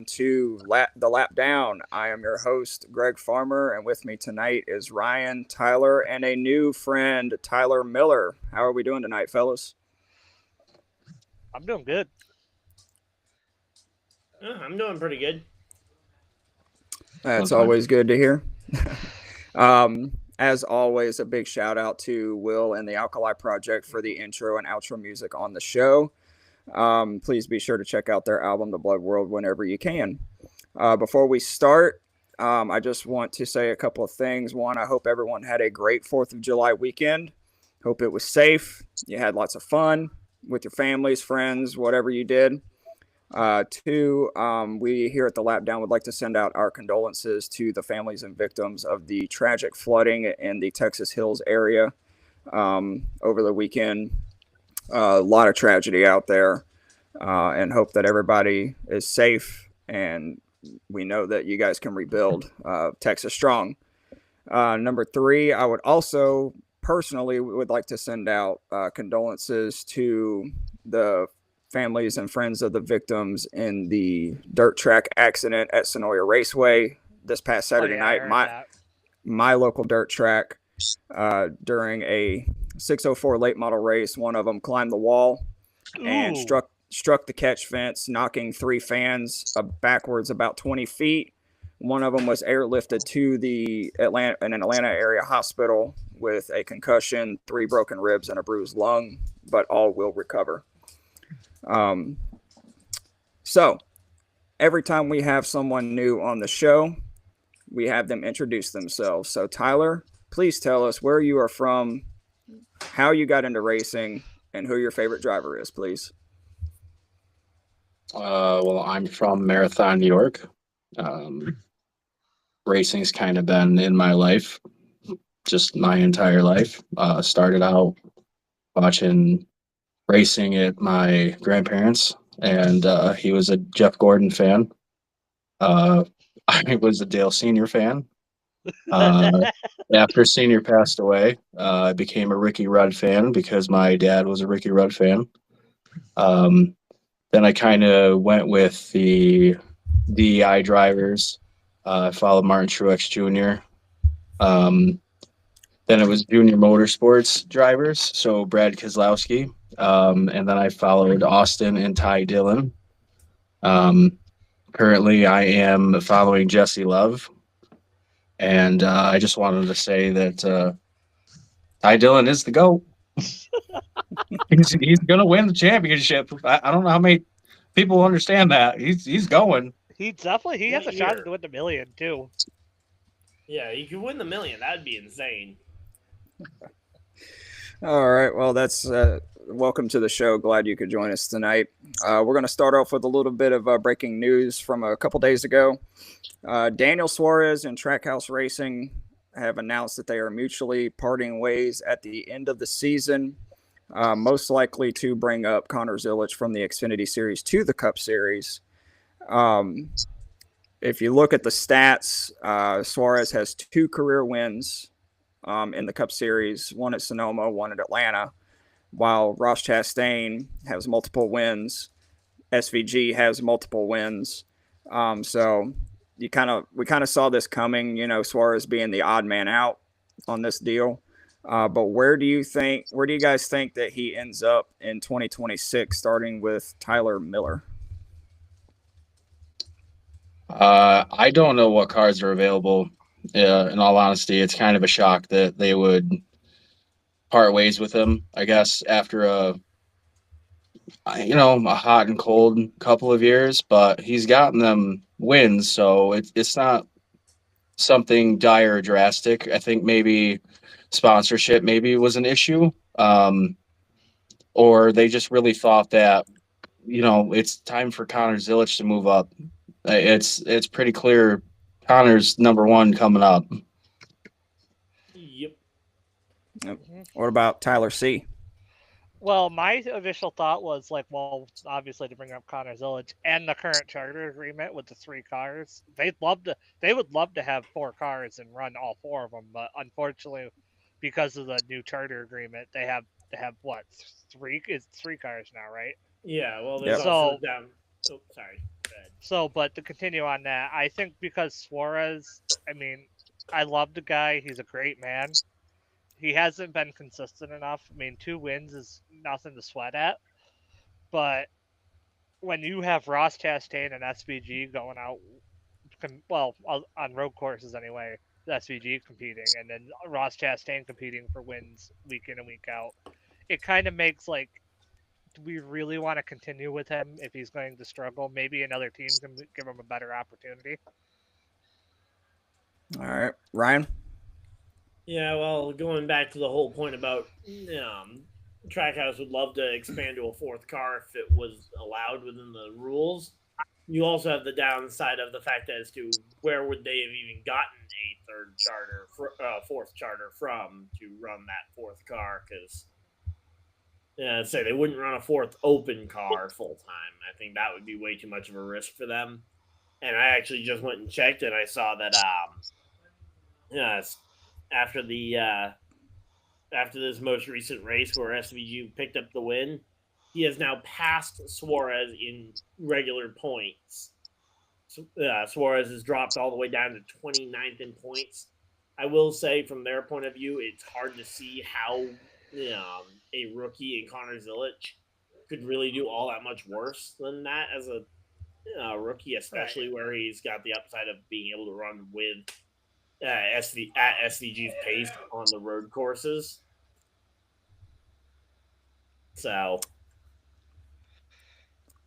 to the Lap Down. I am your host, Greg Farmer, and with me tonight is Ryan, Tyler, and a new friend, Tyler Miller. How are we doing tonight, fellas? I'm doing good. I'm doing pretty good. That's Fine. always good to hear. As always, a big shout out to Will and the Alkali Project for the intro and outro music on the show. Please be sure to check out their album, The Blood World, whenever you can. Before we start, I just want to say a couple of things. One, I hope everyone had a great 4th of July weekend. Hope it was safe. You had lots of fun with your families, friends, whatever you did. Two, we here at the Lap Down would like to send out our condolences to the families and victims of the tragic flooding in the Texas Hills area over the weekend. A lot of tragedy out there, and hope that everybody is safe. And we know that you guys can rebuild Texas strong. Number three, I would also personally would like to send out condolences to the families and friends of the victims in the dirt track accident at Sonoya Raceway this past Saturday night. My local dirt track during a 604 late model race. One of them climbed the wall and struck the catch fence, knocking three fans backwards about 20 feet. One of them was airlifted to the Atlanta area hospital with a concussion, 3 broken ribs, and a bruised lung, but all will recover. So every time we have someone new on the show, we have them introduce themselves. So Tyler, please tell us where you are from, how you got into racing, and who your favorite driver is, please. Well, I'm from Marathon, New York. Racing's kind of been in my life, just my entire life. Started out watching racing at my grandparents, and he was a Jeff Gordon fan. I was a Dale Senior fan. After Senior passed away, I became a Ricky Rudd fan because my dad was a Ricky Rudd fan. Then I kind of went with the DEI drivers. I followed Martin Truex Jr. Then it was Junior Motorsports drivers, so Brad Keselowski. And then I followed Austin and Ty Dillon. Currently, I am following Jesse Love. And I just wanted to say that Ty Dillon is the GOAT. he's going to win the championship. I don't know how many people understand that. He's going. He has a shot to win the million too. Yeah, you could win the million. That'd be insane. All right. Well, that's welcome to the show. Glad you could join us tonight. We're going to start off with a little bit of breaking news from a couple days ago. Daniel Suarez and Trackhouse Racing have announced that they are mutually parting ways at the end of the season, most likely to bring up Connor Zilisch from the Xfinity Series to the Cup Series. If you look at the stats, Suarez has 2 career wins in the Cup Series, one at Sonoma, one at Atlanta, while Ross Chastain has multiple wins. SVG has multiple wins. So we kind of saw this coming, Suarez being the odd man out on this deal. But where do you guys think that he ends up in 2026, starting with Tyler Miller? I don't know what cars are available. In all honesty, it's kind of a shock that they would part ways with him, I guess, after a hot and cold couple of years, but he's gotten them wins, so it's not something dire or drastic. I think maybe sponsorship maybe was an issue, or they just really thought that it's time for Connor Zilisch to move up. It's pretty clear Connor's number one coming up. Yep. What about Tyler C? Well, my initial thought was obviously to bring up Connor Zilisch and the current charter agreement with the 3 cars. They would love to have 4 cars and run all 4 of them, but unfortunately, because of the new charter agreement, they have what 3 cars now, right? Yeah. Well, there's also down. Oh, sorry. So, but to continue on that, I think because Suarez, I mean, I love the guy. He's a great man. He hasn't been consistent enough. I mean, 2 wins is nothing to sweat at. But when you have Ross Chastain and SVG going out, well, on road courses anyway, the SVG competing, and then Ross Chastain competing for wins week in and week out, it kind of makes like, do we really want to continue with him if he's going to struggle? Maybe another team can give him a better opportunity. All right, Ryan. Yeah, well, going back to the whole point about Trackhouse would love to expand to a 4th car if it was allowed within the rules. You also have the downside of the fact as to where would they have even gotten a 3rd charter, 4th charter from to run that 4th car, because say they wouldn't run a 4th open car full time. I think that would be way too much of a risk for them. And I actually just went and checked, and I saw that after this most recent race where SVG picked up the win, he has now passed Suarez in regular points. Suarez has dropped all the way down to 29th in points. I will say, from their point of view, it's hard to see how a rookie in Connor Zilic could really do all that much worse than that as a rookie, especially where he's got the upside of being able to run with SVG's pace on the road courses. So,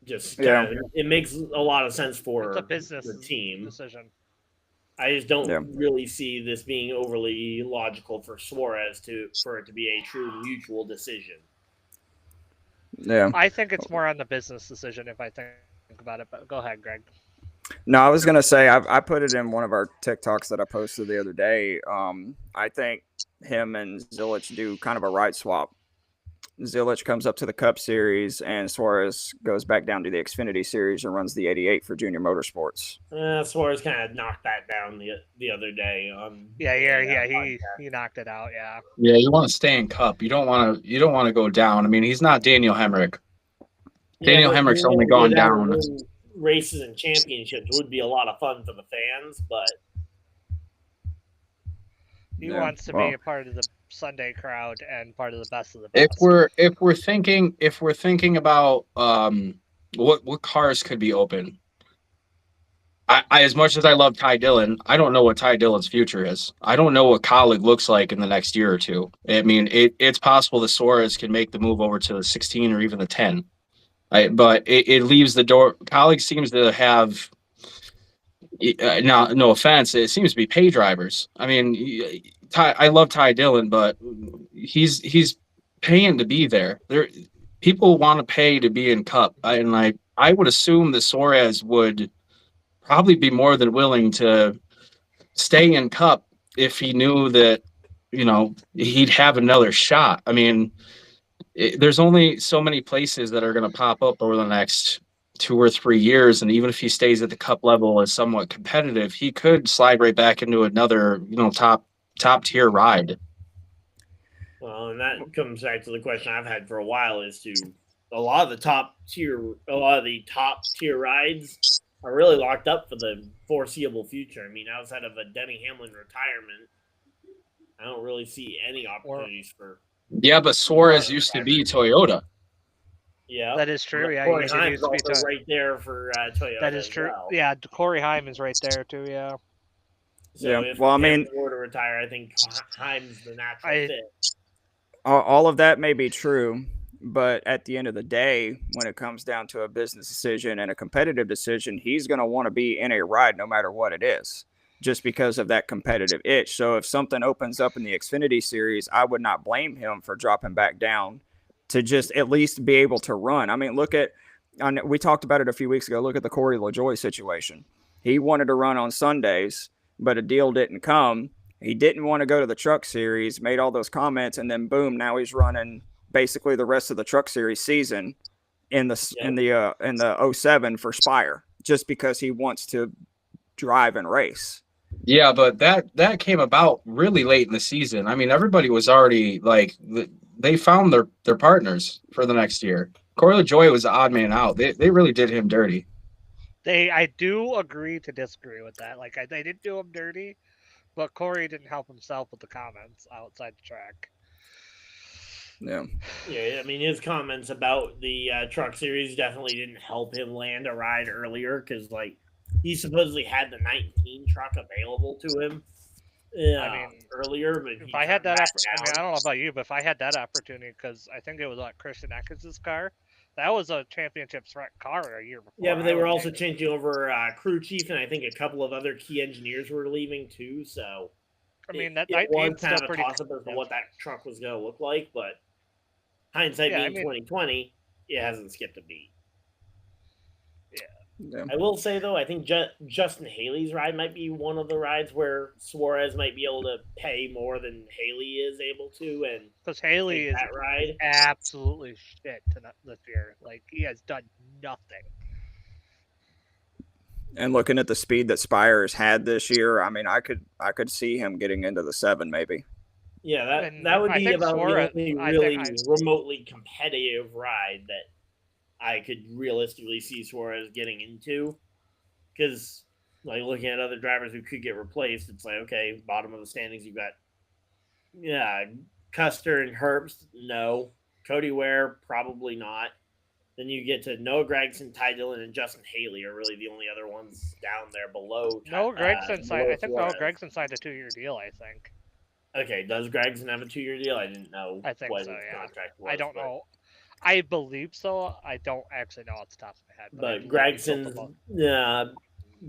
it makes a lot of sense for It's a business the team decision. I just don't really see this being overly logical for Suarez for it to be a true mutual decision. Yeah. I think it's more on the business decision if I think about it, but go ahead, Greg. No, I was going to say, I put it in one of our TikToks that I posted the other day. I think him and Zilic do kind of a ride swap. Zilic comes up to the Cup Series, and Suarez goes back down to the Xfinity Series and runs the 88 for Junior Motorsports. Suarez kind of knocked that down the other day. He knocked it out. Yeah, you want to stay in Cup. You don't want to go down. I mean, he's not Daniel Hemrick. Daniel Hemrick's only gone down. Races and championships would be a lot of fun for the fans, but he wants to be a part of the Sunday crowd and part of the best of the best. If we're thinking about what cars could be open, I as much as I love Ty Dillon, I don't know what Ty Dillon's future is. I don't know what Kaulig looks like in the next year or two. I mean, it's possible that Suarez can make the move over to the 16 or even the 10. But it leaves the door. Kaulig seems to have, no offense, it seems to be pay drivers. I mean, I love Ty Dillon, but he's paying to be there. People want to pay to be in Cup, and I would assume that Suarez would probably be more than willing to stay in Cup if he knew that he'd have another shot. I mean, there's only so many places that are going to pop up over the next 2 or 3 years, and even if he stays at the Cup level as somewhat competitive, he could slide right back into another top tier ride. Well, and that comes back to the question I've had for a while: is to a lot of the top tier rides are really locked up for the foreseeable future. I mean, outside of a Denny Hamlin retirement, I don't really see any opportunities for. Yeah, but Suarez used to be Toyota. Yeah, that is true. Yeah, Corey Heim is also right there for Toyota. That is true. Well. Yeah, Corey Heim is right there too. Yeah. So if Hamlin were to retire, I think Heim's the natural fit. All of that may be true, but at the end of the day, when it comes down to a business decision and a competitive decision, he's going to want to be in a ride no matter what it is, just because of that competitive itch. So if something opens up in the Xfinity Series, I would not blame him for dropping back down to just at least be able to run. I mean, we talked about it a few weeks ago. Look at the Corey LaJoie situation. He wanted to run on Sundays, but a deal didn't come. He didn't want to go to the Truck Series, made all those comments, and then boom, now he's running basically the rest of the Truck Series season in the 07 for Spire, just because he wants to drive and race. Yeah, but that came about really late in the season. I mean, everybody was already they found their partners for the next year. Corey LaJoie was the odd man out. They really did him dirty. I do agree to disagree with that. Like, they didn't do him dirty, but Corey didn't help himself with the comments outside the track. Yeah. Yeah, I mean, his comments about the truck series definitely didn't help him land a ride earlier because, like, he supposedly had the 19 truck available to him earlier, but if I had that, I mean, I don't know about you, but if I had that opportunity, because I think it was like Christian Eckes' car, that was a championship threat car a year before. Yeah, but they were also changing over crew chief, and I think a couple of other key engineers were leaving too. So, I mean, that it was still kind of a pretty toss up as to what that truck was going to look like. But hindsight being 2020, it hasn't skipped a beat. Yeah. I will say though, I think Justin Haley's ride might be one of the rides where Suarez might be able to pay more than Haley is able to, and because Haley is that ride absolutely shit this year. Like, he has done nothing. And looking at the speed that Spires had this year, I mean, I could see him getting into the 7 maybe. Yeah, that would be about the only really remotely competitive ride that I could realistically see Suarez getting into. Because, like, looking at other drivers who could get replaced, it's like, okay, bottom of the standings, you've got Custer and Herbst, no. Cody Ware, probably not. Then you get to Noah Gragson, Ty Dillon, and Justin Haley are really the only other ones down there below. Noah Gragson signed. I think Noah Gragson signed a 2-year deal. I think. Okay, does Gragson have a 2-year deal? I didn't know. I think what so. his Yeah. contract was, I don't know. I believe so. I don't actually know off the top of my head. But Gragson's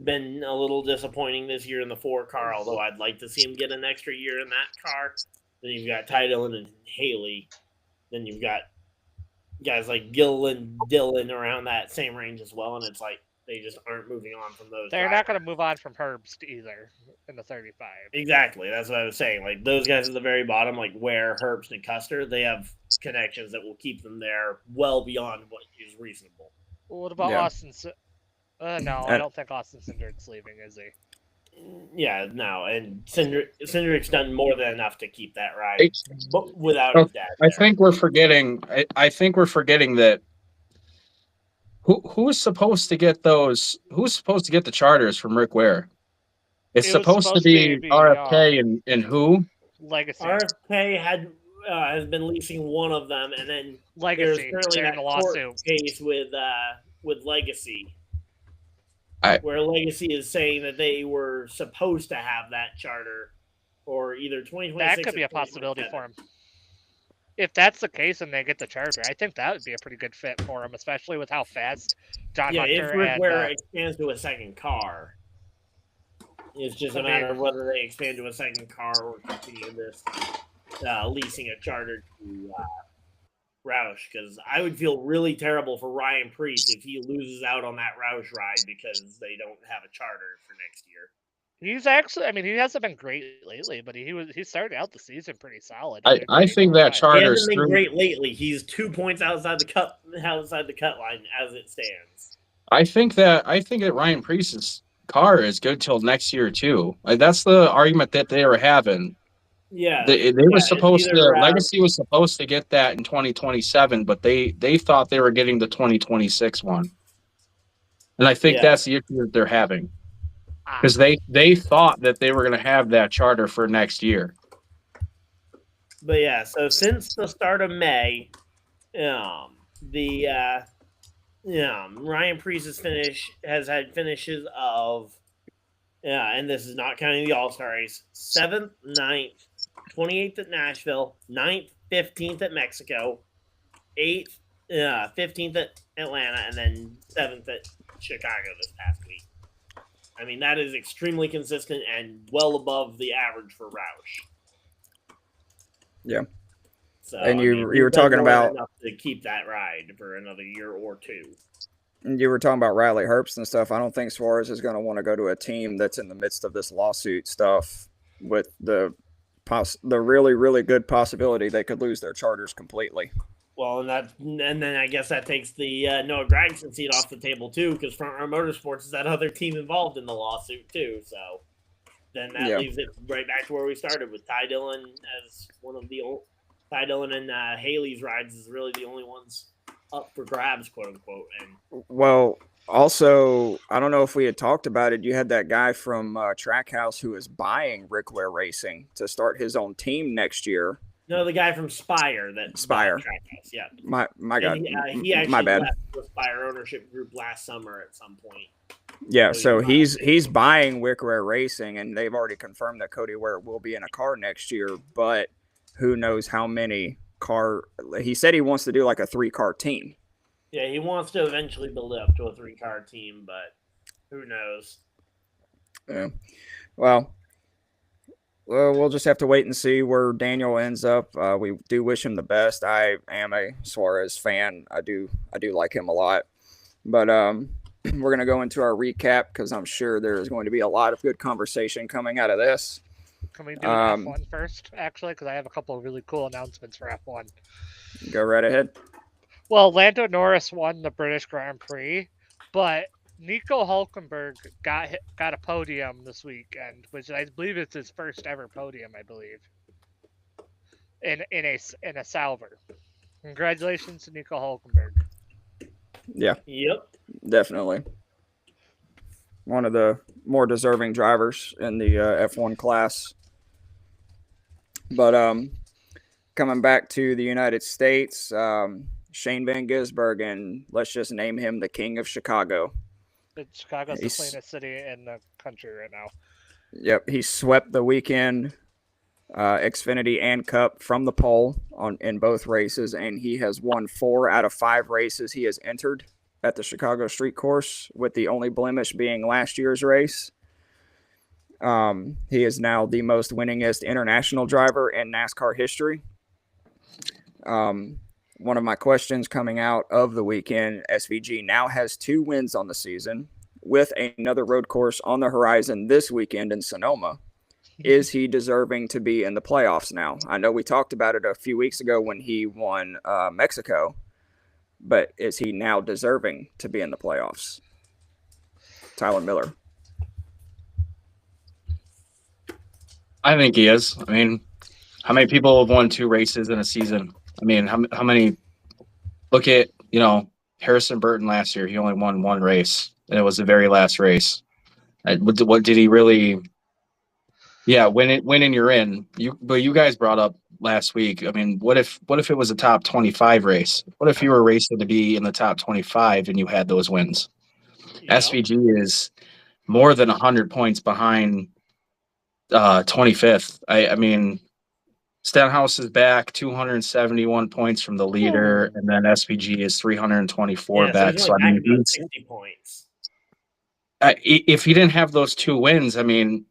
been a little disappointing this year in the 4 car, although I'd like to see him get an extra year in that car. Then you've got Ty Dillon and Haley. Then you've got guys like Gill and Dillon around that same range as well, and it's like they just aren't moving on from those. They're not going to move on from Herbst either in the 35. Exactly. That's what I was saying. Like, those guys at the very bottom, like Ware, Herbst, and Custer, they have connections that will keep them there well beyond what is reasonable. Well, what about Austin? No, I don't think Austin Cindric's leaving, is he? Yeah, no, and Cindric's done more than enough to keep that ride, but without his dad. I think we're forgetting. I think we're forgetting that. Who's supposed to get those? Who's supposed to get the charters from Rick Ware? It's supposed to be RFK and who? Legacy. RFK has been leasing one of them, and then Legacy. There's currently that court case with Legacy. Where Legacy is saying that they were supposed to have that charter, or either 2026. That could be a possibility for him. If that's the case and they get the charter, I think that would be a pretty good fit for him, especially with how fast John Hunter if Rick Ware expands to a second car, it's just a matter of whether they expand to a second car or continue this leasing a charter to Roush, because I would feel really terrible for Ryan Preece if he loses out on that Roush ride because they don't have a charter for next year. He's actually, I mean, he hasn't been great lately, but he started out the season pretty solid. I think that charter he hasn't been great lately. He's 2 points outside the cut line as it stands. I think that Ryan Preece's car is good till next year too. That's the argument that they were having. Yeah, they were supposed to. Legacy was supposed to get that in 2027, but they thought they were getting the 2026 one, and I think that's the issue that they're having, because they thought that they were going to have that charter for next year. But yeah, so since the start of May, Ryan Preece's has had finishes of, and this is not counting the All-Star race, 7th, 9th, 28th at Nashville, 9th, 15th at Mexico, 8th, 15th at Atlanta, and then 7th at Chicago this past week. I mean, that is extremely consistent and well above the average for Roush. Yeah. So, and you were talking about enough to keep that ride for another year or two. You were talking about Riley Herbst and stuff. I don't think Suarez is going to want to go to a team that's in the midst of this lawsuit stuff with the really, really good possibility they could lose their charters completely. Well, and then I guess that takes the Noah Gragson seat off the table too, because Front Row Motorsports is that other team involved in the lawsuit too. So then that leaves it right back to where we started with Ty Dillon as one of the old Ty Dillon and Haley's rides is really the only ones up for grabs, quote unquote. And Also, I don't know if we had talked about it. You had that guy from Trackhouse who is buying Rick Ware Racing to start his own team next year. No, the guy from Spire that Spire. bought Trackhouse, yeah. My God, He actually my bad. left the Spire ownership group last summer at some point. Yeah, so he's buying Rick Ware Racing, and they've already confirmed that Cody Ware will be in a car next year. But who knows how many car? He said he wants to do like a 3-car team. Yeah, he wants to eventually build it up to a 3-car team, but who knows? Yeah. Well, we'll just have to wait and see where Daniel ends up. We do wish him the best. I am a Suarez fan. I do like him a lot. But we're gonna go into our recap because I'm sure there is going to be a lot of good conversation coming out of this. Can we do F1 first, actually? Because I have a couple of really cool announcements for F1. Go right ahead. Well, Lando Norris won the British Grand Prix, but Nico Hulkenberg got a podium this weekend, which I believe it's his first ever podium. I believe in a Sauber. Congratulations to Nico Hulkenberg. Yeah. Yep. Definitely. One of the more deserving drivers in the F1 class. But coming back to the United States, Shane Van Gisbergen, let's just name him the King of Chicago. Chicago's the cleanest city in the country right now. Yep, he swept the weekend Xfinity and Cup from the pole in both races, and he has won 4 out of 5 races he has entered at the Chicago Street Course, with the only blemish being last year's race. He is now the most winningest international driver in NASCAR history. One of my questions coming out of the weekend, SVG now has 2 wins on the season with another road course on the horizon this weekend in Sonoma. Is he deserving to be in the playoffs now? I know we talked about it a few weeks ago when he won Mexico, but is he now deserving to be in the playoffs? Tyler Miller. I think he is. I mean, how many people have won 2 races in a season? I mean, how many? Look at, Harrison Burton last year. He only won 1 race, and it was the very last race. What did he really? Yeah, winning you're in. But you guys brought up last week. I mean, what if it was a top 25 race? What if you were racing to be in the top 25 and you had those wins? Yeah. SVG is more than 100 points behind 25th. I mean, Stenhouse is back 271 points from the leader, and then SVG is 324 back. So I mean, 60 points. If he didn't have those 2 wins, I mean,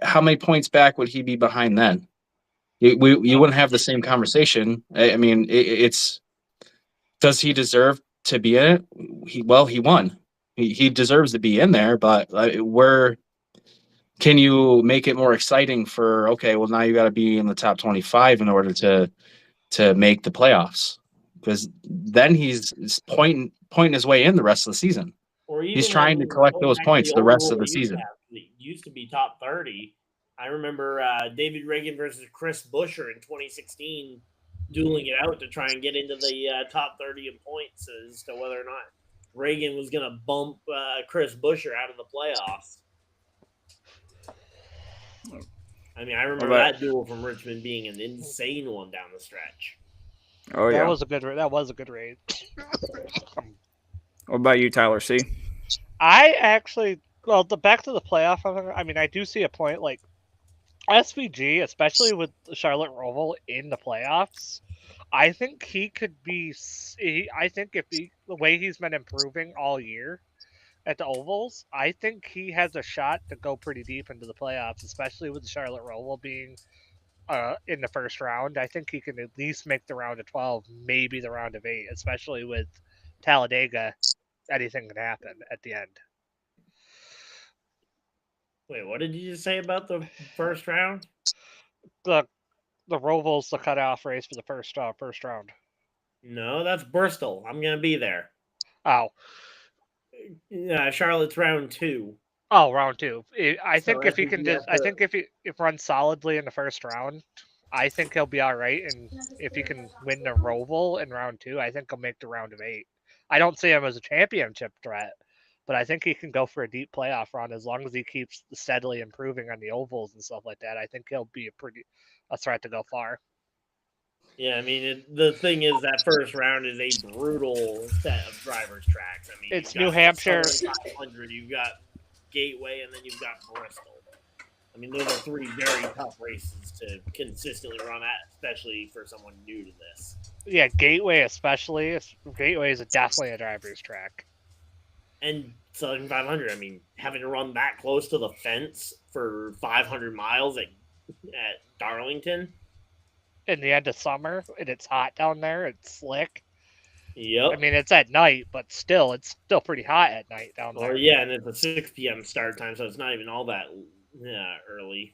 how many points back would he be behind then? You wouldn't have the same conversation. I mean, it's does he deserve to be in it? He won. He deserves to be in there, but where can you make it more exciting for? Okay, well now you got to be in the top 25 in order to make the playoffs, because then he's pointing his way in the rest of the season. He's trying to collect those points the rest of the season. It used to be top 30. I remember David Reagan versus Chris Buescher in 2016 dueling it out to try and get into the top 30 in points as to whether or not Reagan was going to bump Chris Buescher out of the playoffs. I mean, I remember that duel from Richmond being an insane one down the stretch. Oh yeah, that was a good race. What about you, Tyler C? I actually, back to the playoff. I mean, I do see a point. Like SVG, especially with Charlotte Roval in the playoffs, I think he could be. I think if the way he's been improving all year at the ovals, I think he has a shot to go pretty deep into the playoffs, especially with Charlotte Roval being in the first round. I think he can at least make the round of 12, maybe the round of 8, especially with Talladega. Anything can happen at the end. Wait, what did you just say about the first round? The Roval's the cutoff race for the first round. No, that's Bristol. I'm gonna be there. Oh, Charlotte's round 2. Oh, round 2. I think if he can I think if he runs solidly in the first round, I think he'll be all right. And if he can win the Roval in round 2, I think he'll make the round of 8. I don't see him as a championship threat, but I think he can go for a deep playoff run as long as he keeps steadily improving on the ovals and stuff like that. I think he'll be a threat to go far. Yeah, I mean, the thing is that first round is a brutal set of drivers' tracks. I mean, It's you've got New Hampshire. Southern 500, you've got Gateway, and then you've got Bristol. I mean, those are three very tough races to consistently run at, especially for someone new to this. Yeah, Gateway especially. Gateway is definitely a driver's track. And Southern 500, I mean, having to run that close to the fence for 500 miles at Darlington. In the end of summer, and it's hot down there. It's slick. Yep. I mean, it's at night, but still, it's still pretty hot at night down there. Oh, yeah, and it's a 6 p.m. start time, so it's not even all that early.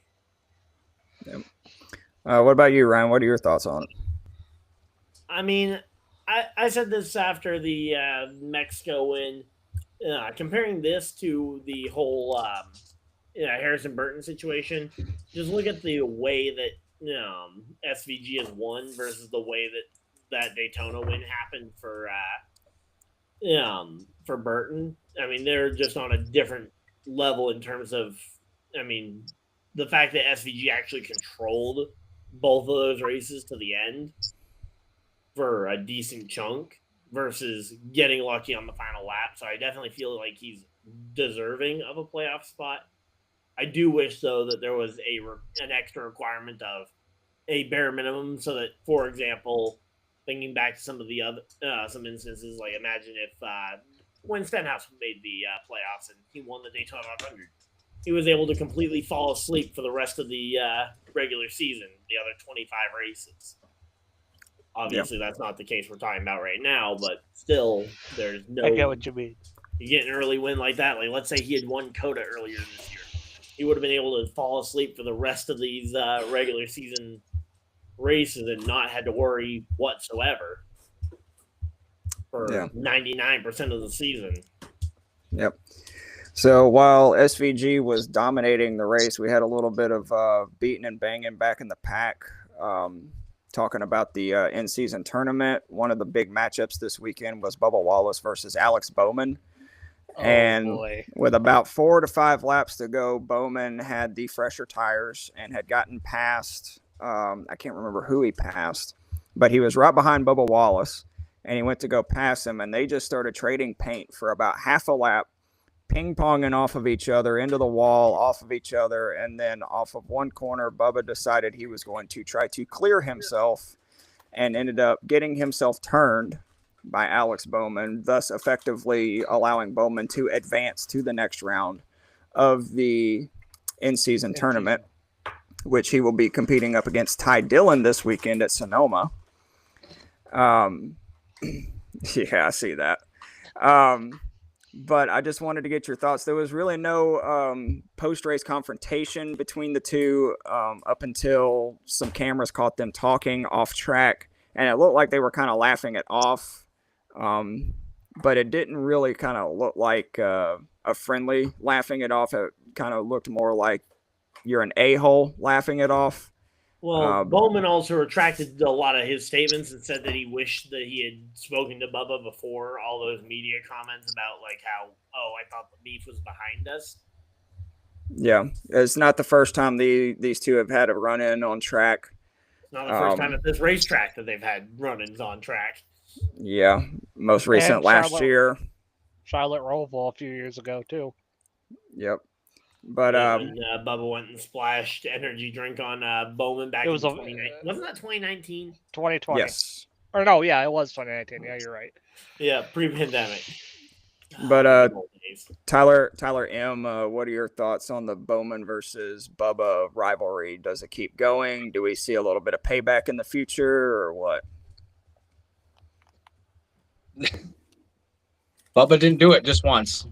Yep. What about you, Ryan? What are your thoughts on it? I mean, I said this after the Mexico win, comparing this to the whole Harrison Burton situation. Just look at the way that SVG has won versus the way that Daytona win happened for Burton. I mean, they're just on a different level in terms of, I mean, the fact that SVG actually controlled both of those races to the end for a decent chunk versus getting lucky on the final lap. So I definitely feel like he's deserving of a playoff spot. I do wish, though, that there was an extra requirement of a bare minimum so that, for example, thinking back to some of the other some instances, like imagine if when Stenhouse made the playoffs and he won the Daytona 500, he was able to completely fall asleep for the rest of the regular season, the other 25 races. Obviously, That's not the case we're talking about right now, but still, there's no... I get what you mean. You get an early win like that. Like, let's say he had won COTA earlier this year. He would have been able to fall asleep for the rest of these regular season races and not had to worry whatsoever for 99% of the season. Yep. So while SVG was dominating the race, we had a little bit of beating and banging back in the pack. Talking about the in-season tournament, one of the big matchups this weekend was Bubba Wallace versus Alex Bowman. With about 4 to 5 laps to go, Bowman had the fresher tires and had gotten past, I can't remember who he passed, but he was right behind Bubba Wallace, and he went to go pass him, and they just started trading paint for about half a lap, ping-ponging off of each other, into the wall, off of each other, and then off of one corner, Bubba decided he was going to try to clear himself and ended up getting himself turned by Alex Bowman, thus effectively allowing Bowman to advance to the next round of the in-season tournament, which he will be competing up against Ty Dillon this weekend at Sonoma. Yeah, I see that. But I just wanted to get your thoughts. There was really no post-race confrontation between the two up until some cameras caught them talking off track, and it looked like they were kind of laughing it off. But it didn't really kind of look like a friendly laughing it off. It kind of looked more like you're an a-hole laughing it off. Well, Bowman also retracted a lot of his statements and said that he wished that he had spoken to Bubba before all those media comments about like how, I thought the beef was behind us. Yeah, it's not the first time these two have had a run-in on track. It's not the first time at this racetrack that they've had run-ins on track. Yeah, most recent last year. Charlotte Roval a few years ago too. Yep. But Bubba went and splashed energy drink on Bowman back in 2019. Wasn't that 2019? 2020. Yes. Or no, yeah, it was 2019. Yeah, you're right. Yeah, pre-pandemic. But Tyler M, what are your thoughts on the Bowman versus Bubba rivalry? Does it keep going? Do we see a little bit of payback in the future, or what? Bubba didn't do it just once.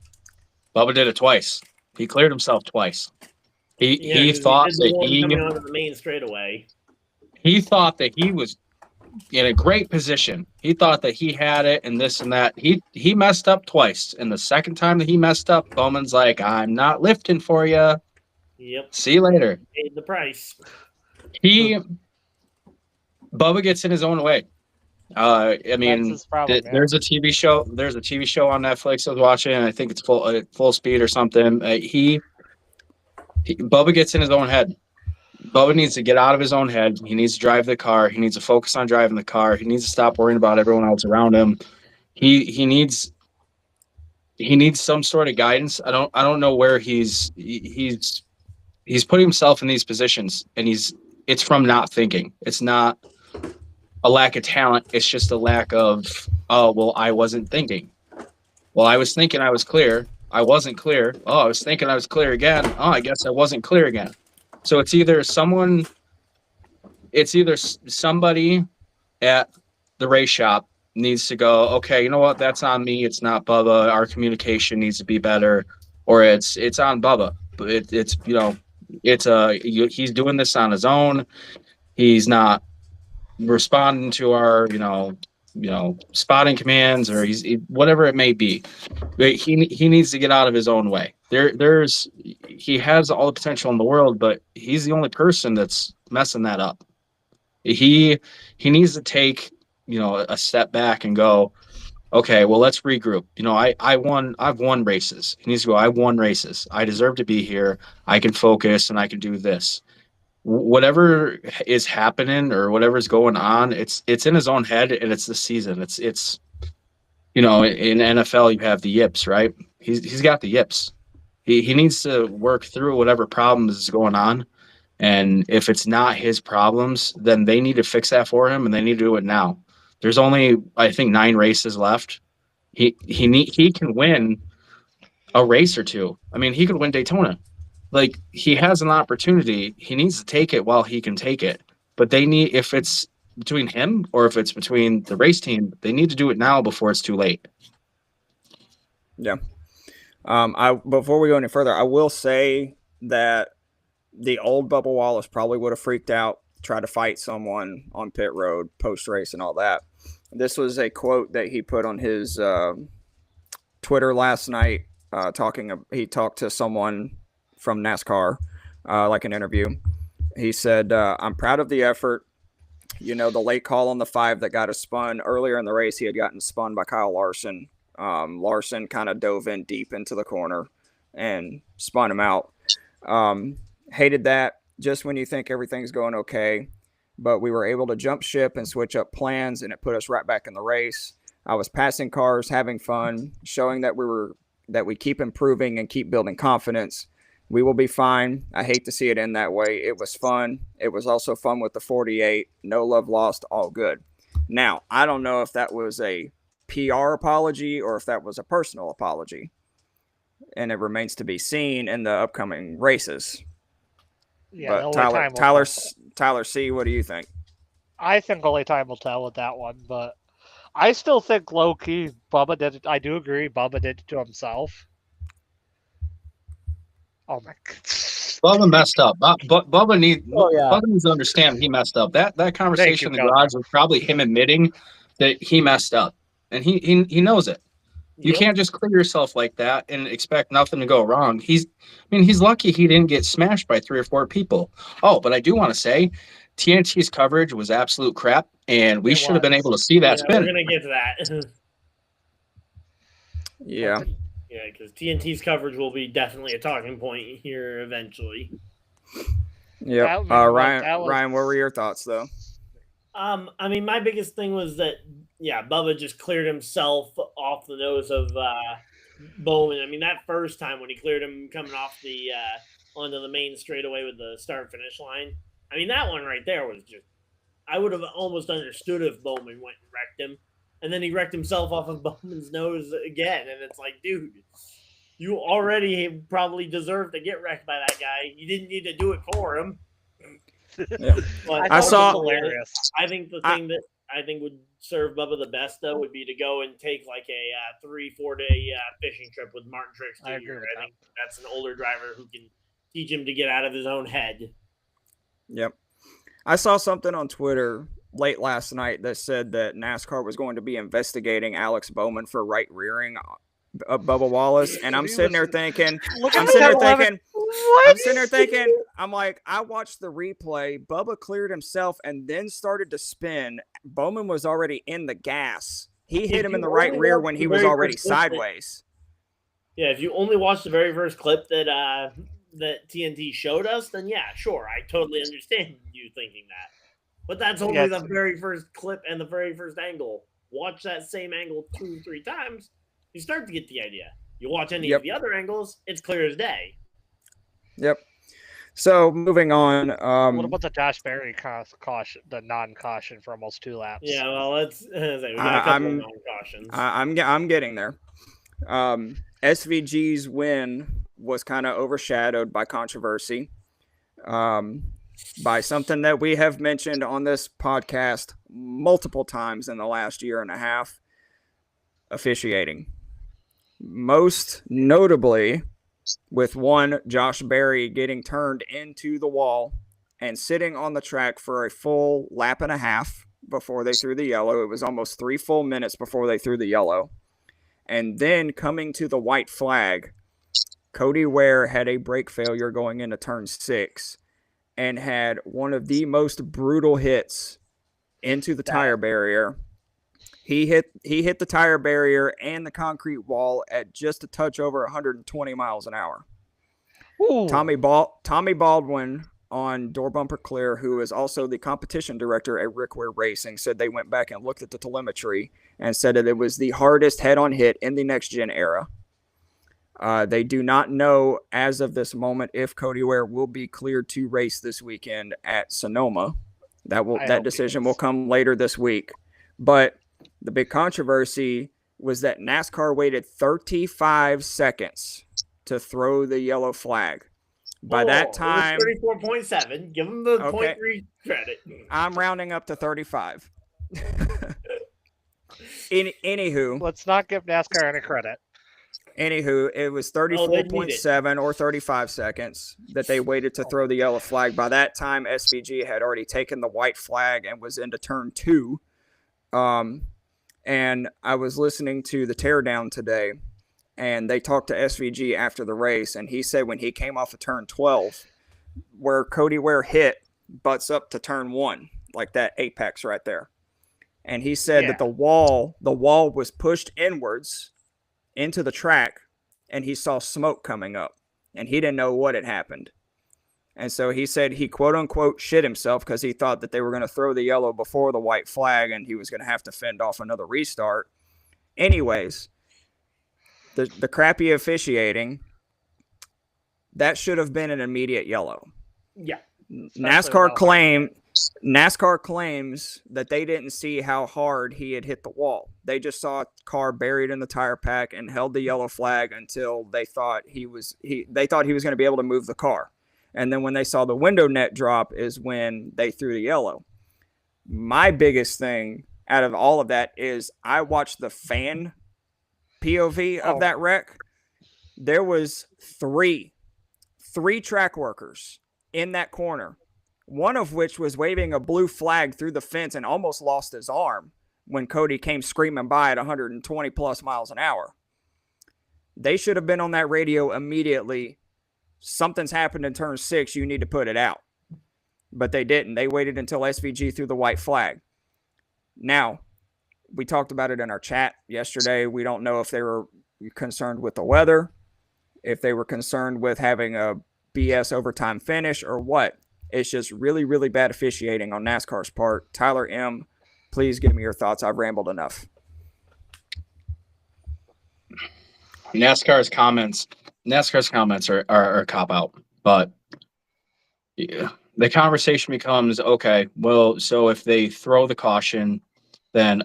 Bubba did it twice. He cleared himself twice. He thought that coming onto the main straightaway. He thought that he was in a great position. He thought that he had it and this and that. He messed up twice. And the second time that he messed up, Bowman's like, I'm not lifting for you. Yep. See you later. Paid the price. Bubba gets in his own way. I That's mean, his problem. Yeah. there's a TV show. There's a TV show on Netflix I was watching. I think it's full speed or something. Bubba gets in his own head. Bubba needs to get out of his own head. He needs to drive the car. He needs to focus on driving the car. He needs to stop worrying about everyone else around him. He needs some sort of guidance. I don't know where he's putting himself in these positions, and it's from not thinking. It's not a lack of talent. It's just a lack of, oh, well, I wasn't thinking. Well, I was thinking I was clear. I wasn't clear. Oh, I was thinking I was clear again. Oh, I guess I wasn't clear again. So it's either somebody at the race shop needs to go, okay, you know what? That's on me. It's not Bubba. Our communication needs to be better, or it's on Bubba. But he's doing this on his own. He's not responding to our, spotting commands, or whatever it may be. But he needs to get out of his own way. He has all the potential in the world, but he's the only person that's messing that up. He needs to take, a step back and go, okay, well, let's regroup. I've won races. He needs to go, I won races. I deserve to be here. I can focus and I can do this. Whatever is happening or whatever's going on, it's in his own head, and it's the season. It's in NFL you have the yips, right? He's got the yips. He needs to work through whatever problems is going on, and if it's not his problems, then they need to fix that for him, and they need to do it now. There's only, I think, 9 races left. He can win a race or two. I mean, he could win Daytona. Like, he has an opportunity. He needs to take it while he can take it. But if it's between him or if it's between the race team, they need to do it now before it's too late. Yeah. Before we go any further, I will say that the old Bubba Wallace probably would have freaked out, tried to fight someone on pit road, post race, and all that. This was a quote that he put on his Twitter last night. He talked to someone from NASCAR, like an interview. He said, I'm proud of the effort. The late call on the 5 that got us spun earlier in the race, he had gotten spun by Kyle Larson. Larson kind of dove in deep into the corner and spun him out. Hated that just when you think everything's going okay, but we were able to jump ship and switch up plans, and it put us right back in the race. I was passing cars, having fun, showing that we keep improving and keep building confidence. We will be fine. I hate to see it end that way. It was fun. It was also fun with the 48. No love lost, all good. Now, I don't know if that was a PR apology or if that was a personal apology. And it remains to be seen in the upcoming races. Yeah, But Tyler C., what do you think? I think only time will tell with that one, but I still think low key Bubba did it. I do agree, Bubba did it to himself. Oh my god. Bubba messed up. Bubba needs to understand he messed up. That conversation in the garage was probably him admitting that he messed up, and he knows it. You can't just clear yourself like that and expect nothing to go wrong. He's lucky he didn't get smashed by 3 or 4 people. Oh, but I do want to say TNT's coverage was absolute crap, and we should have been able to see that spin. We're going to get to that. Yeah. Yeah, because TNT's coverage will be definitely a talking point here eventually. Yeah. Ryan, what were your thoughts, though? I mean, my biggest thing was that, Bubba just cleared himself off the nose of Bowman. I mean, that first time when he cleared him coming off the onto the main straightaway with the start-finish line, I mean, that one right there was just, I would have almost understood if Bowman went and wrecked him. And then he wrecked himself off of Bowman's nose again. And it's like, dude, you already probably deserve to get wrecked by that guy. You didn't need to do it for him. Yeah. I saw hilarious. I think the thing that I think would serve Bubba the best, though, would be to go and take like a 3-4 day fishing trip with Martin Truex Jr. I think that's an older driver who can teach him to get out of his own head. Yep. I saw something on Twitter late last night that said that NASCAR was going to be investigating Alex Bowman for right rearing Bubba Wallace, and I'm sitting there thinking, I'm like, I watched the replay. Bubba cleared himself and then started to spin. Bowman was already in the gas. He hit him in the right rear when he was already sideways. Yeah, if you only watched the very first clip that that TNT showed us, then yeah, sure, I totally understand you thinking that. But that's only the very first clip and the very first angle. Watch that same angle 2-3 times, you start to get the idea. You watch any of the other angles, it's clear as day. Yep. So moving on. What about the Josh Berry caution, the non-caution for almost 2 laps? Yeah, well, we got a couple of non-cautions. I'm getting there. SVG's win was kind of overshadowed by controversy, by something that we have mentioned on this podcast multiple times in the last year and a half: officiating. Most notably, with one Josh Berry getting turned into the wall and sitting on the track for a full lap and a half before they threw the yellow. It was almost 3 full minutes before they threw the yellow. And then coming to the white flag, Cody Ware had a brake failure going into turn 6 and had one of the most brutal hits into the tire barrier. He hit the tire barrier and the concrete wall at just a touch over 120 miles an hour. Ooh. Tommy Baldwin on Door Bumper Clear, who is also the competition director at Rick Ware Racing, said they went back and looked at the telemetry and said that it was the hardest head-on hit in the next-gen era. They do not know as of this moment if Cody Ware will be cleared to race this weekend at Sonoma. That decision will come later this week. But the big controversy was that NASCAR waited 35 seconds to throw the yellow flag. By that time, 34.7. Give them the 0.3 credit. I'm rounding up to 35. Anywho, let's not give NASCAR any credit. Anywho, it was 34.7 or 35 seconds that they waited to throw the yellow flag. By that time, SVG had already taken the white flag and was into turn 2. And I was listening to the teardown today, and they talked to SVG after the race, and he said when he came off of turn 12, where Cody Ware hit, butts up to turn 1, like that apex right there. And he said that the wall was pushed inwards into the track, and he saw smoke coming up, and he didn't know what had happened. And so he said he quote-unquote shit himself because he thought that they were going to throw the yellow before the white flag, and he was going to have to fend off another restart. Anyways, the crappy officiating, that should have been an immediate yellow. Yeah. NASCAR claims that they didn't see how hard he had hit the wall. They just saw a car buried in the tire pack and held the yellow flag until they thought he was going to be able to move the car. And then when they saw the window net drop is when they threw the yellow. My biggest thing out of all of that is I watched the fan POV of that wreck. There was three track workers in that corner, one of which was waving a blue flag through the fence and almost lost his arm when Cody came screaming by at 120 plus miles an hour. They should have been on that radio immediately. Something's happened in turn 6. You need to put it out. But they didn't. They waited until SVG threw the white flag. Now, we talked about it in our chat yesterday. We don't know if they were concerned with the weather, if they were concerned with having a BS overtime finish, or what. It's just really, really bad officiating on NASCAR's part. Tyler M., please give me your thoughts. I've rambled enough. NASCAR's comments are a cop-out, but yeah, the conversation becomes, okay, well, so if they throw the caution, then,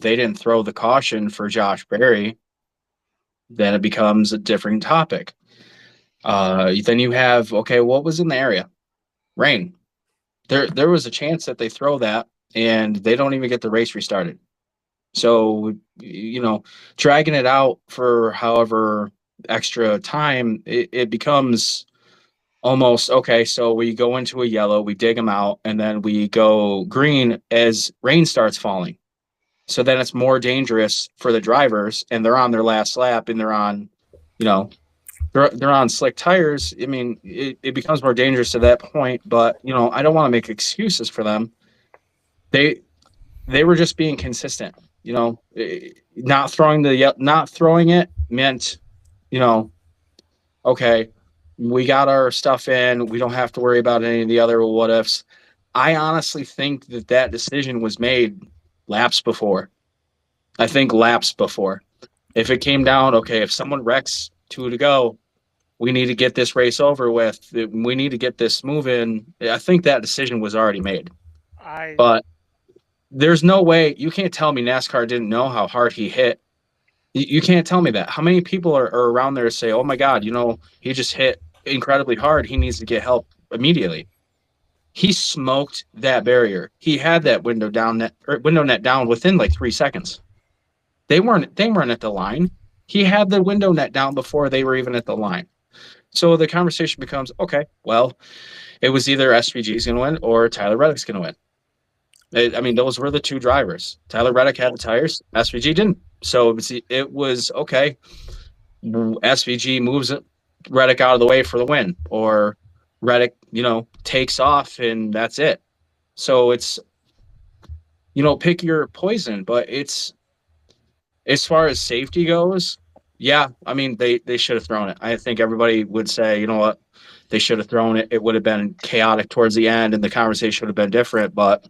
they didn't throw the caution for Josh Berry, then it becomes a different topic. Then you have, okay, what was in the area? Rain. There was a chance that they throw that, and they don't even get the race restarted. So, dragging it out for however extra time, it becomes almost, okay, so we go into a yellow, we dig them out, and then we go green as rain starts falling. So then it's more dangerous for the drivers, and they're on their last lap, and they're on, they're on slick tires. I mean, it becomes more dangerous to that point. But I don't want to make excuses for them. They they were just being consistent. Not throwing it meant, you know, okay, we got our stuff in. We don't have to worry about any of the other what ifs. I honestly think that decision was made laps before. I think laps before. If it came down, okay, if someone wrecks 2 to go, we need to get this race over with. We need to get this moving. I think that decision was already made. But there's no way you can't tell me NASCAR didn't know how hard he hit. You can't tell me that. How many people are around there to say, oh my God, he just hit incredibly hard. He needs to get help immediately. He smoked that barrier. He had that window net down within like 3 seconds. They weren't at the line. He had the window net down before they were even at the line. So the conversation becomes, okay, well, it was either SVG's going to win or Tyler Reddick's going to win. I mean, those were the two drivers. Tyler Reddick had the tires. SVG didn't. So it was okay. SVG moves Reddick out of the way for the win, or Reddick, takes off and that's it. So it's, pick your poison. But it's, as far as safety goes, yeah, I mean, they should have thrown it. I think everybody would say, you know what, they should have thrown it. It would have been chaotic towards the end, and the conversation would have been different. But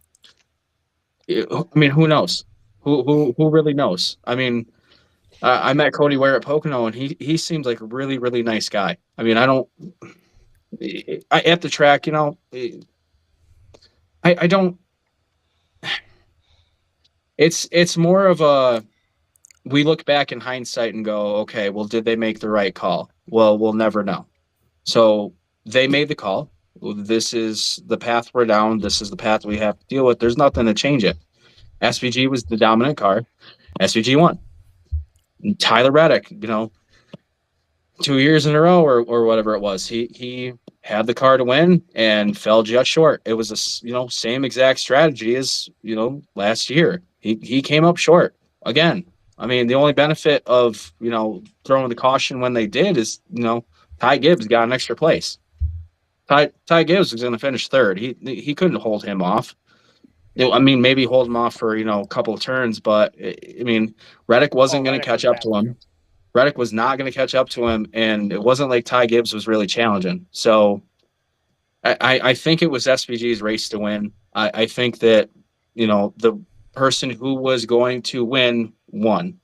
I mean, who knows? Who really knows? I mean, I met Cody Ware at Pocono, and he seems like a really, really nice guy. I mean, at the track, I don't. It's more of a, we look back in hindsight and go, okay, well, did they make the right call? Well, we'll never know. So they made the call. This is the path we're down. This is the path we have to deal with. There's nothing to change it. SVG was the dominant car. SVG won. And Tyler Reddick, 2 years in a row or whatever it was, he had the car to win and fell just short. It was a same exact strategy as last year. He came up short again. I mean, the only benefit of throwing the caution when they did is Ty Gibbs got an extra place. Ty Gibbs was going to finish third. He couldn't hold him off. I mean, maybe hold him off for a couple of turns, but I mean, Reddick wasn't going to catch up to him. Reddick was not going to catch up to him, and it wasn't like Ty Gibbs was really challenging. So I think it was SVG's race to win. I think that the person who was going to win won.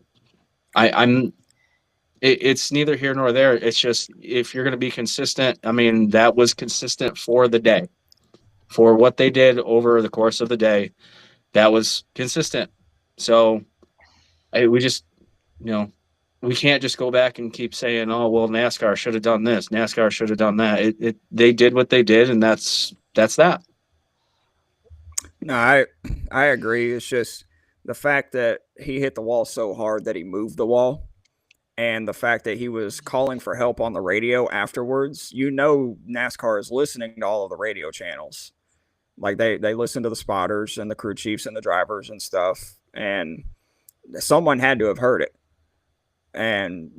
It's neither here nor there. It's just, if you're going to be consistent, I mean, that was consistent for the day. For what they did over the course of the day, that was consistent. So we just, we can't just go back and keep saying, oh, well, NASCAR should have done this. NASCAR should have done that. They did what they did, and that's that. No, I agree. It's just the fact that he hit the wall so hard that he moved the wall, and the fact that he was calling for help on the radio afterwards. NASCAR is listening to all of the radio channels. Like they listen to the spotters and the crew chiefs and the drivers and stuff, and someone had to have heard it.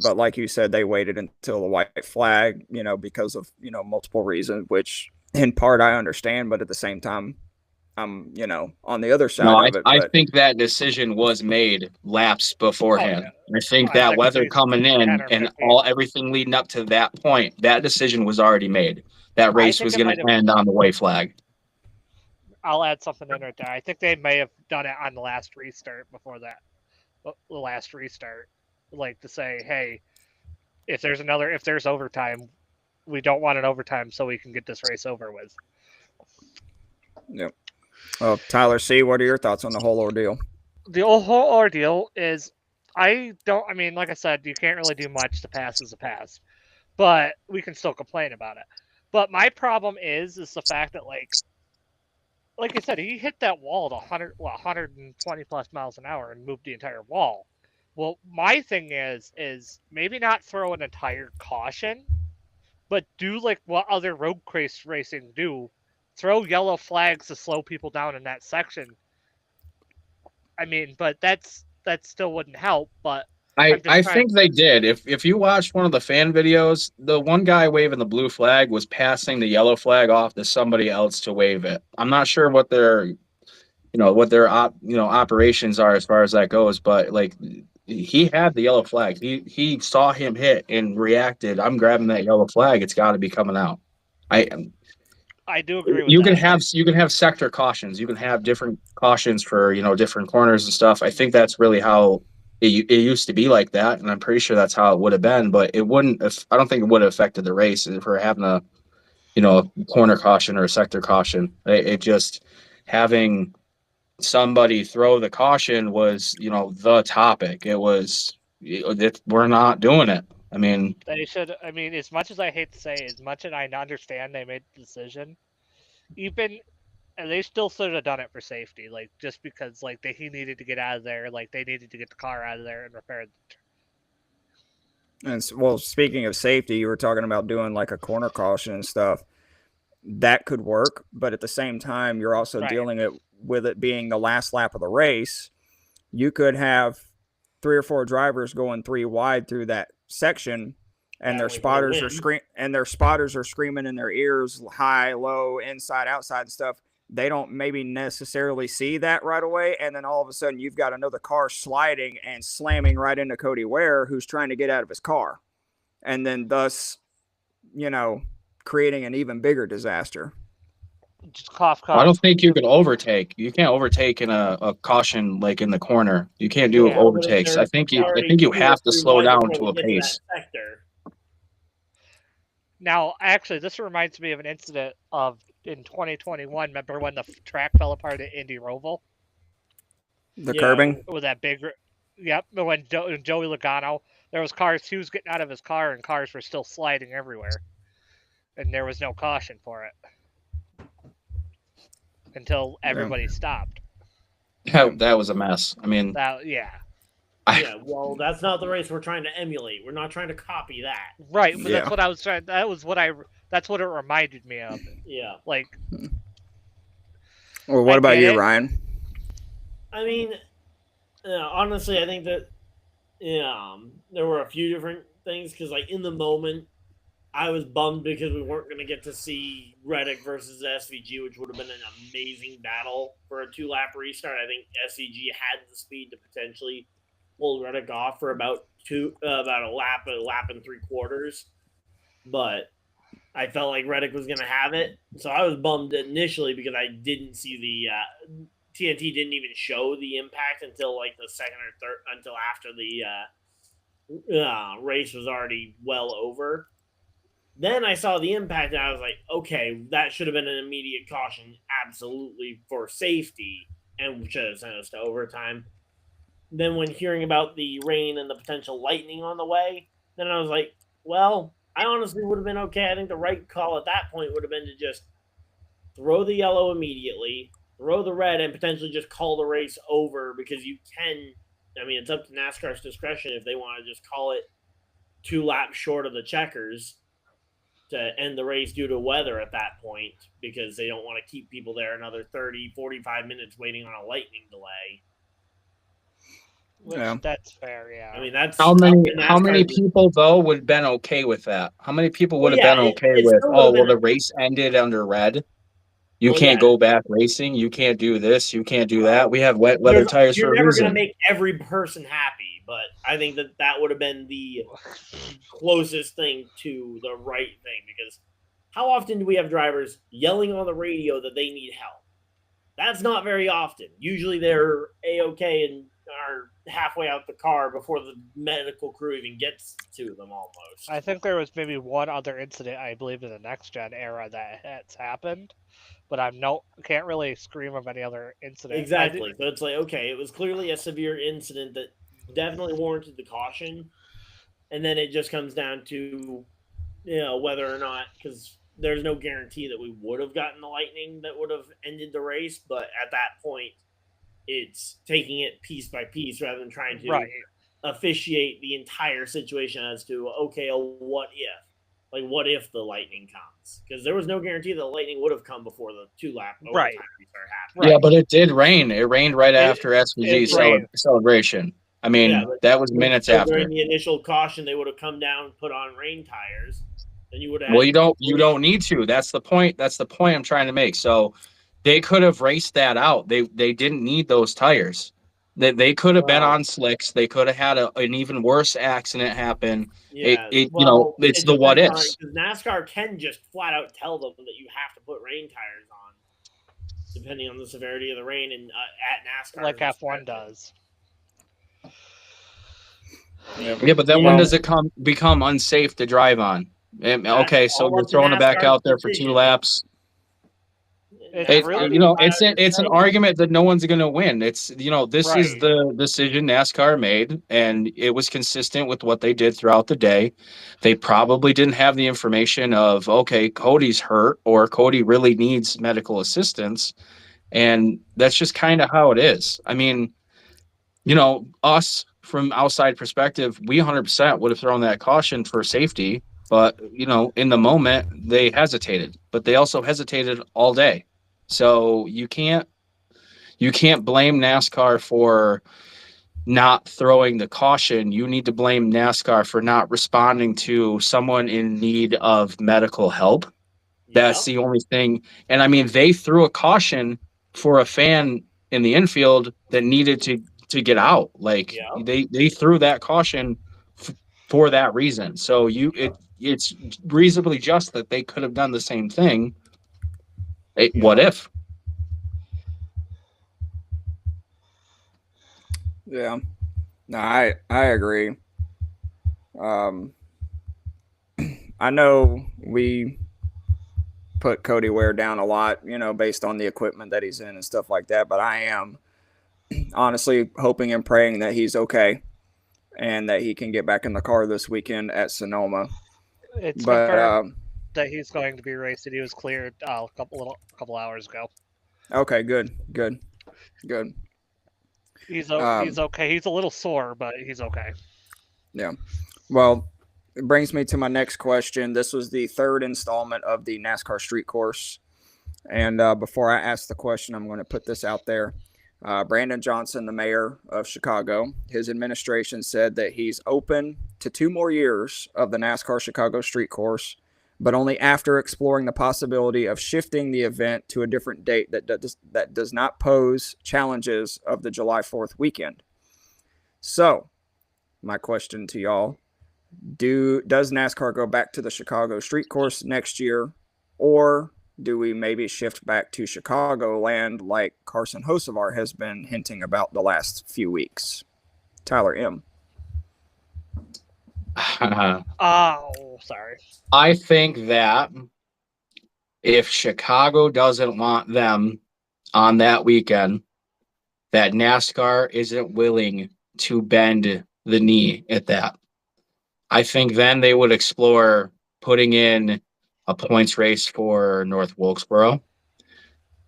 But like you said, they waited until the white flag, because of multiple reasons, which in part I understand, but at the same time, I'm on the other side of it. I think that decision was made laps beforehand. Oh, yeah. I think that weather coming in and everything leading up to that point, that decision was already made. That race was going to end on the white flag. I'll add something in right there. I think they may have done it on the last restart before that. The last restart. Like to say, hey, if there's overtime, we don't want an overtime so we can get this race over with. Yep. Well, Tyler C., what are your thoughts on the whole ordeal? The whole ordeal is, like I said, you can't really do much. The pass is a pass. But we can still complain about it. But my problem is the fact that, like I said, he hit that wall at 120 plus miles an hour and moved the entire wall. Well, my thing is maybe not throw an entire caution, but do like what other road race racing do. Throw yellow flags to slow people down in that section. I mean, but that still wouldn't help. But I'm just I trying- think they did. If you watched one of the fan videos, the one guy waving the blue flag was passing the yellow flag off to somebody else to wave it. I'm not sure what their operations are as far as that goes, but like he had the yellow flag. He saw him hit and reacted. I'm grabbing that yellow flag. It's got to be coming out. I do agree with You that. can have sector cautions. You can have different cautions for different corners and stuff. I think that's really how it used to be like that, and I'm pretty sure that's how it would have been. But it wouldn't. I don't think it would have affected the race if we're having a corner caution or a sector caution. It just having somebody throw the caution was the topic. We're not doing it. I mean, They should. I mean, as much as I hate to say, as much as I understand they made the decision, they still should have done it for safety. Like just because, like he needed to get out of there, like they needed to get the car out of there and repair. And well, speaking of safety, you were talking about doing like a corner caution and stuff. That could work, but at the same time, you're also dealing with it being the last lap of the race. You could have 3 or 4 drivers going 3 wide through that section, and their spotters are screaming in their ears, high, low, inside, outside, and stuff. They don't maybe necessarily see that right away, and then all of a sudden you've got another car sliding and slamming right into Cody Ware, who's trying to get out of his car, and then thus, creating an even bigger disaster. Just cough. I don't think you can overtake. You can't overtake in a caution like in the corner. You can't do overtakes. I think you have to slow down to a pace. Now, actually, this reminds me of an incident in 2021. Remember when the track fell apart at Indy Roval? The curbing? With that big... Yep, when Joey Logano, there was cars, he was getting out of his car, and cars were still sliding everywhere. And there was no caution for it. Until everybody stopped. That was a mess. I mean... well, that's not the race we're trying to emulate. We're not trying to copy that. Right, but that's what I was trying... That's what it reminded me of. Yeah. Like... Well, what about you, Ryan? I mean, honestly, I think that there were a few different things, because, like, in the moment, I was bummed because we weren't going to get to see Reddick versus SVG, which would have been an amazing battle for a 2-lap restart. I think SVG had the speed to potentially pull Reddick off for about a lap and 3/4. But I felt like Reddick was going to have it. So I was bummed initially because I didn't see the TNT didn't even show the impact until like the second or third, until after the race was already well over. Then I saw the impact and I was like, okay, that should have been an immediate caution, absolutely, for safety, and should have sent us to overtime. Then when hearing about the rain and the potential lightning on the way, then I was like, well, I honestly would have been okay. I think the right call at that point would have been to just throw the yellow immediately, throw the red, and potentially just call the race over, because you can, I mean, it's up to NASCAR's discretion if they want to just call it 2 laps short of the checkers to end the race due to weather at that point, because they don't want to keep people there another 30, 45 minutes waiting on a lightning delay. That's fair, yeah. I mean, that's how many people though would have been okay with that? How many people would have been okay with? The race ended under red. You can't go back racing. You can't do this. You can't do that. We have wet weather tires for a reason. You're never going to make every person happy, but I think that would have been the closest thing to the right thing, because how often do we have drivers yelling on the radio that they need help? That's not very often. Usually they're A-okay and are halfway out the car before the medical crew even gets to them almost. I think there was maybe one other incident, I believe, in the next gen era that has happened, but can't really scream of any other incident. Exactly. So it's like, okay, it was clearly a severe incident that definitely warranted the caution. And then it just comes down to, whether or not, because there's no guarantee that we would have gotten the lightning that would have ended the race. But at that point, it's taking it piece by piece rather than trying to officiate the entire situation as to, okay, what if? Like, what if the lightning comes? Because there was no guarantee the lightning would have come before the 2-lap overtime restart happened. Yeah, but it did rain. It rained right after SVG celebration. I mean, Yeah, but that was minutes so after. during the initial caution, they would have come down and put on rain tires, and you would have. Well, you don't need to. That's the point. That's the point I'm trying to make. So they could have raced that out. They didn't need those tires. They could have been Well, on slicks. They could have had an even worse accident happen. yeah. It's it the what depends on ifs. because NASCAR can just flat out tell them that you have to put rain tires on, depending on the severity of the rain and at NASCAR. Like F1 does. Yeah, but then when does it become unsafe to drive on? Okay, so you're throwing it back out there for 2 laps. It's an argument that no one's going to win. This is the decision NASCAR made, and it was consistent with what they did throughout the day. They probably didn't have the information of, okay, Cody's hurt or Cody really needs medical assistance, and that's just kind of how it is. I mean, us from outside perspective, we 100% would have thrown that caution for safety, but in the moment they hesitated, but they also hesitated all day. So you can't blame NASCAR for not throwing the caution. You need to blame NASCAR for not responding to someone in need of medical help. That's the only thing. And I mean, they threw a caution for a fan in the infield that needed to get out. Like they threw that caution for that reason. So it's reasonably just that they could have done the same thing. What if? Yeah, no, I agree. I know we put Cody Ware down a lot, based on the equipment that he's in and stuff like that. But I am honestly hoping and praying that he's okay and that he can get back in the car this weekend at Sonoma. It's confirmed that he's going to be racing. He was cleared a couple hours ago. Okay, good. He's okay. He's a little sore, but he's okay. Yeah. Well, it brings me to my next question. This was the third installment of the NASCAR Street Course. And before I ask the question, I'm going to put this out there. Brandon Johnson, the mayor of Chicago, his administration said that he's open to 2 more years of the NASCAR Chicago Street Course, but only after exploring the possibility of shifting the event to a different date that does not pose challenges of the July 4th weekend. So, my question to y'all, does NASCAR go back to the Chicago Street Course next year, or do we maybe shift back to Chicagoland like Carson Hocevar has been hinting about the last few weeks? Tyler M. Oh, sorry. I think that if Chicago doesn't want them on that weekend, that NASCAR isn't willing to bend the knee at that. I think then they would explore putting in a points race for North Wilkesboro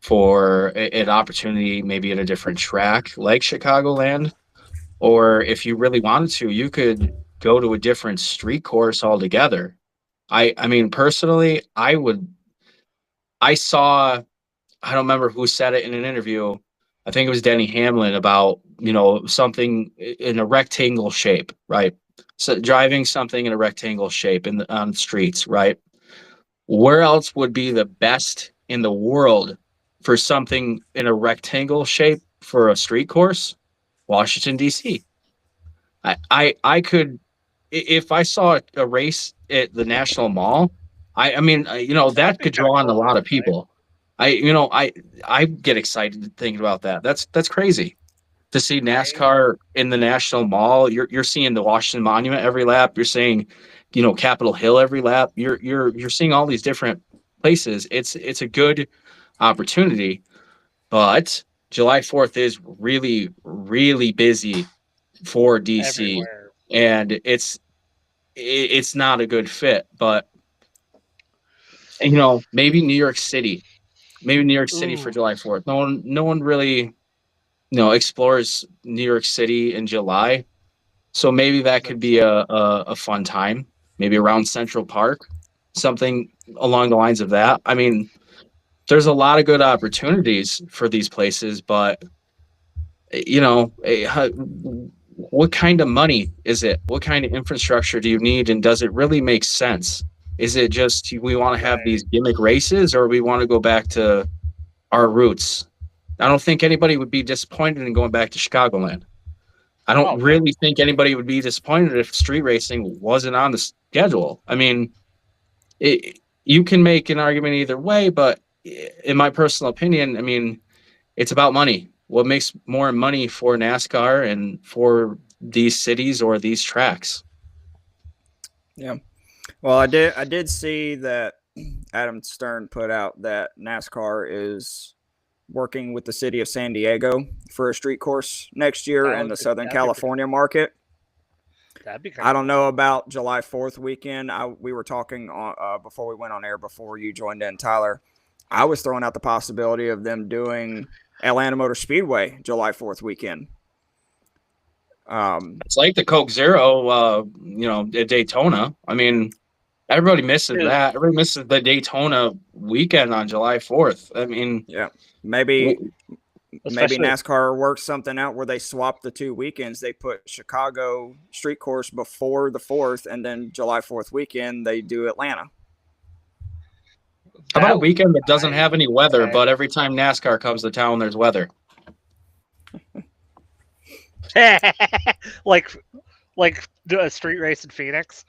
for an opportunity maybe at a different track like Chicagoland. Or if you really wanted to, you could go to a different street course altogether. I mean, personally, I don't remember who said it in an interview. I think it was Denny Hamlin about, something in a rectangle shape, right? So driving something in a rectangle shape on the streets, right? Where else would be the best in the world for something in a rectangle shape for a street course? Washington, D.C. I could, if I saw a race at the National Mall, I mean, that could draw on a lot of people. I get excited thinking about that. That's crazy to see NASCAR in the National Mall. You're seeing the Washington Monument every lap. You're seeing, Capitol Hill every lap. You're seeing all these different places. It's a good opportunity, but July 4th is really, really busy for DC. Everywhere. And it's not a good fit. But maybe New York City for July 4th. No one really explores New York City in July, so maybe that could be a fun time. Maybe around Central Park, something along the lines of that. I mean, there's a lot of good opportunities for these places, but what kind of money is it? What kind of infrastructure do you need? And does it really make sense? Is it just we want to have Right. these gimmick races, or we want to go back to our roots? I don't think anybody would be disappointed in going back to Chicagoland. I don't Oh, no. really think anybody would be disappointed if street racing wasn't on the schedule. I mean, you can make an argument either way, but in my personal opinion, I mean, it's about money. What makes more money for NASCAR and for these cities or these tracks? Yeah. Well, I did see that Adam Stern put out that NASCAR is working with the city of San Diego for a street course next year in the Southern California market. That'd be I don't know about July 4th weekend. We were talking before we went on air, before you joined in, Tyler. I was throwing out the possibility of them doing Atlanta Motor Speedway July 4th weekend. It's like the Coke Zero, at Daytona. I mean, everybody misses that. Everybody misses the Daytona weekend on July 4th. I mean, yeah, maybe Especially- NASCAR works something out where they swap the 2 weekends. They put Chicago street course before the 4th, and then July 4th weekend they do Atlanta. how about a weekend that doesn't have any weather, okay. but every time NASCAR comes to town, there's weather? like do a street race in Phoenix.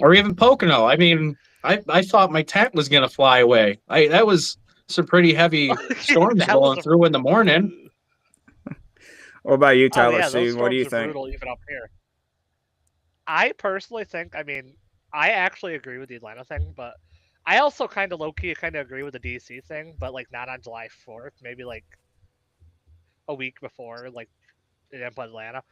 Or even Pocono. I mean, I thought my tent was going to fly away. That was some pretty heavy storms That blowing was through in the morning. What about you, Tyler? those C? What do you storms are think? brutal even up here. I personally think, I mean, I actually agree with the Atlanta thing, but I also kind of low-key kind of agree with the DC thing, but like not on July 4th, maybe like a week before, like in Atlanta.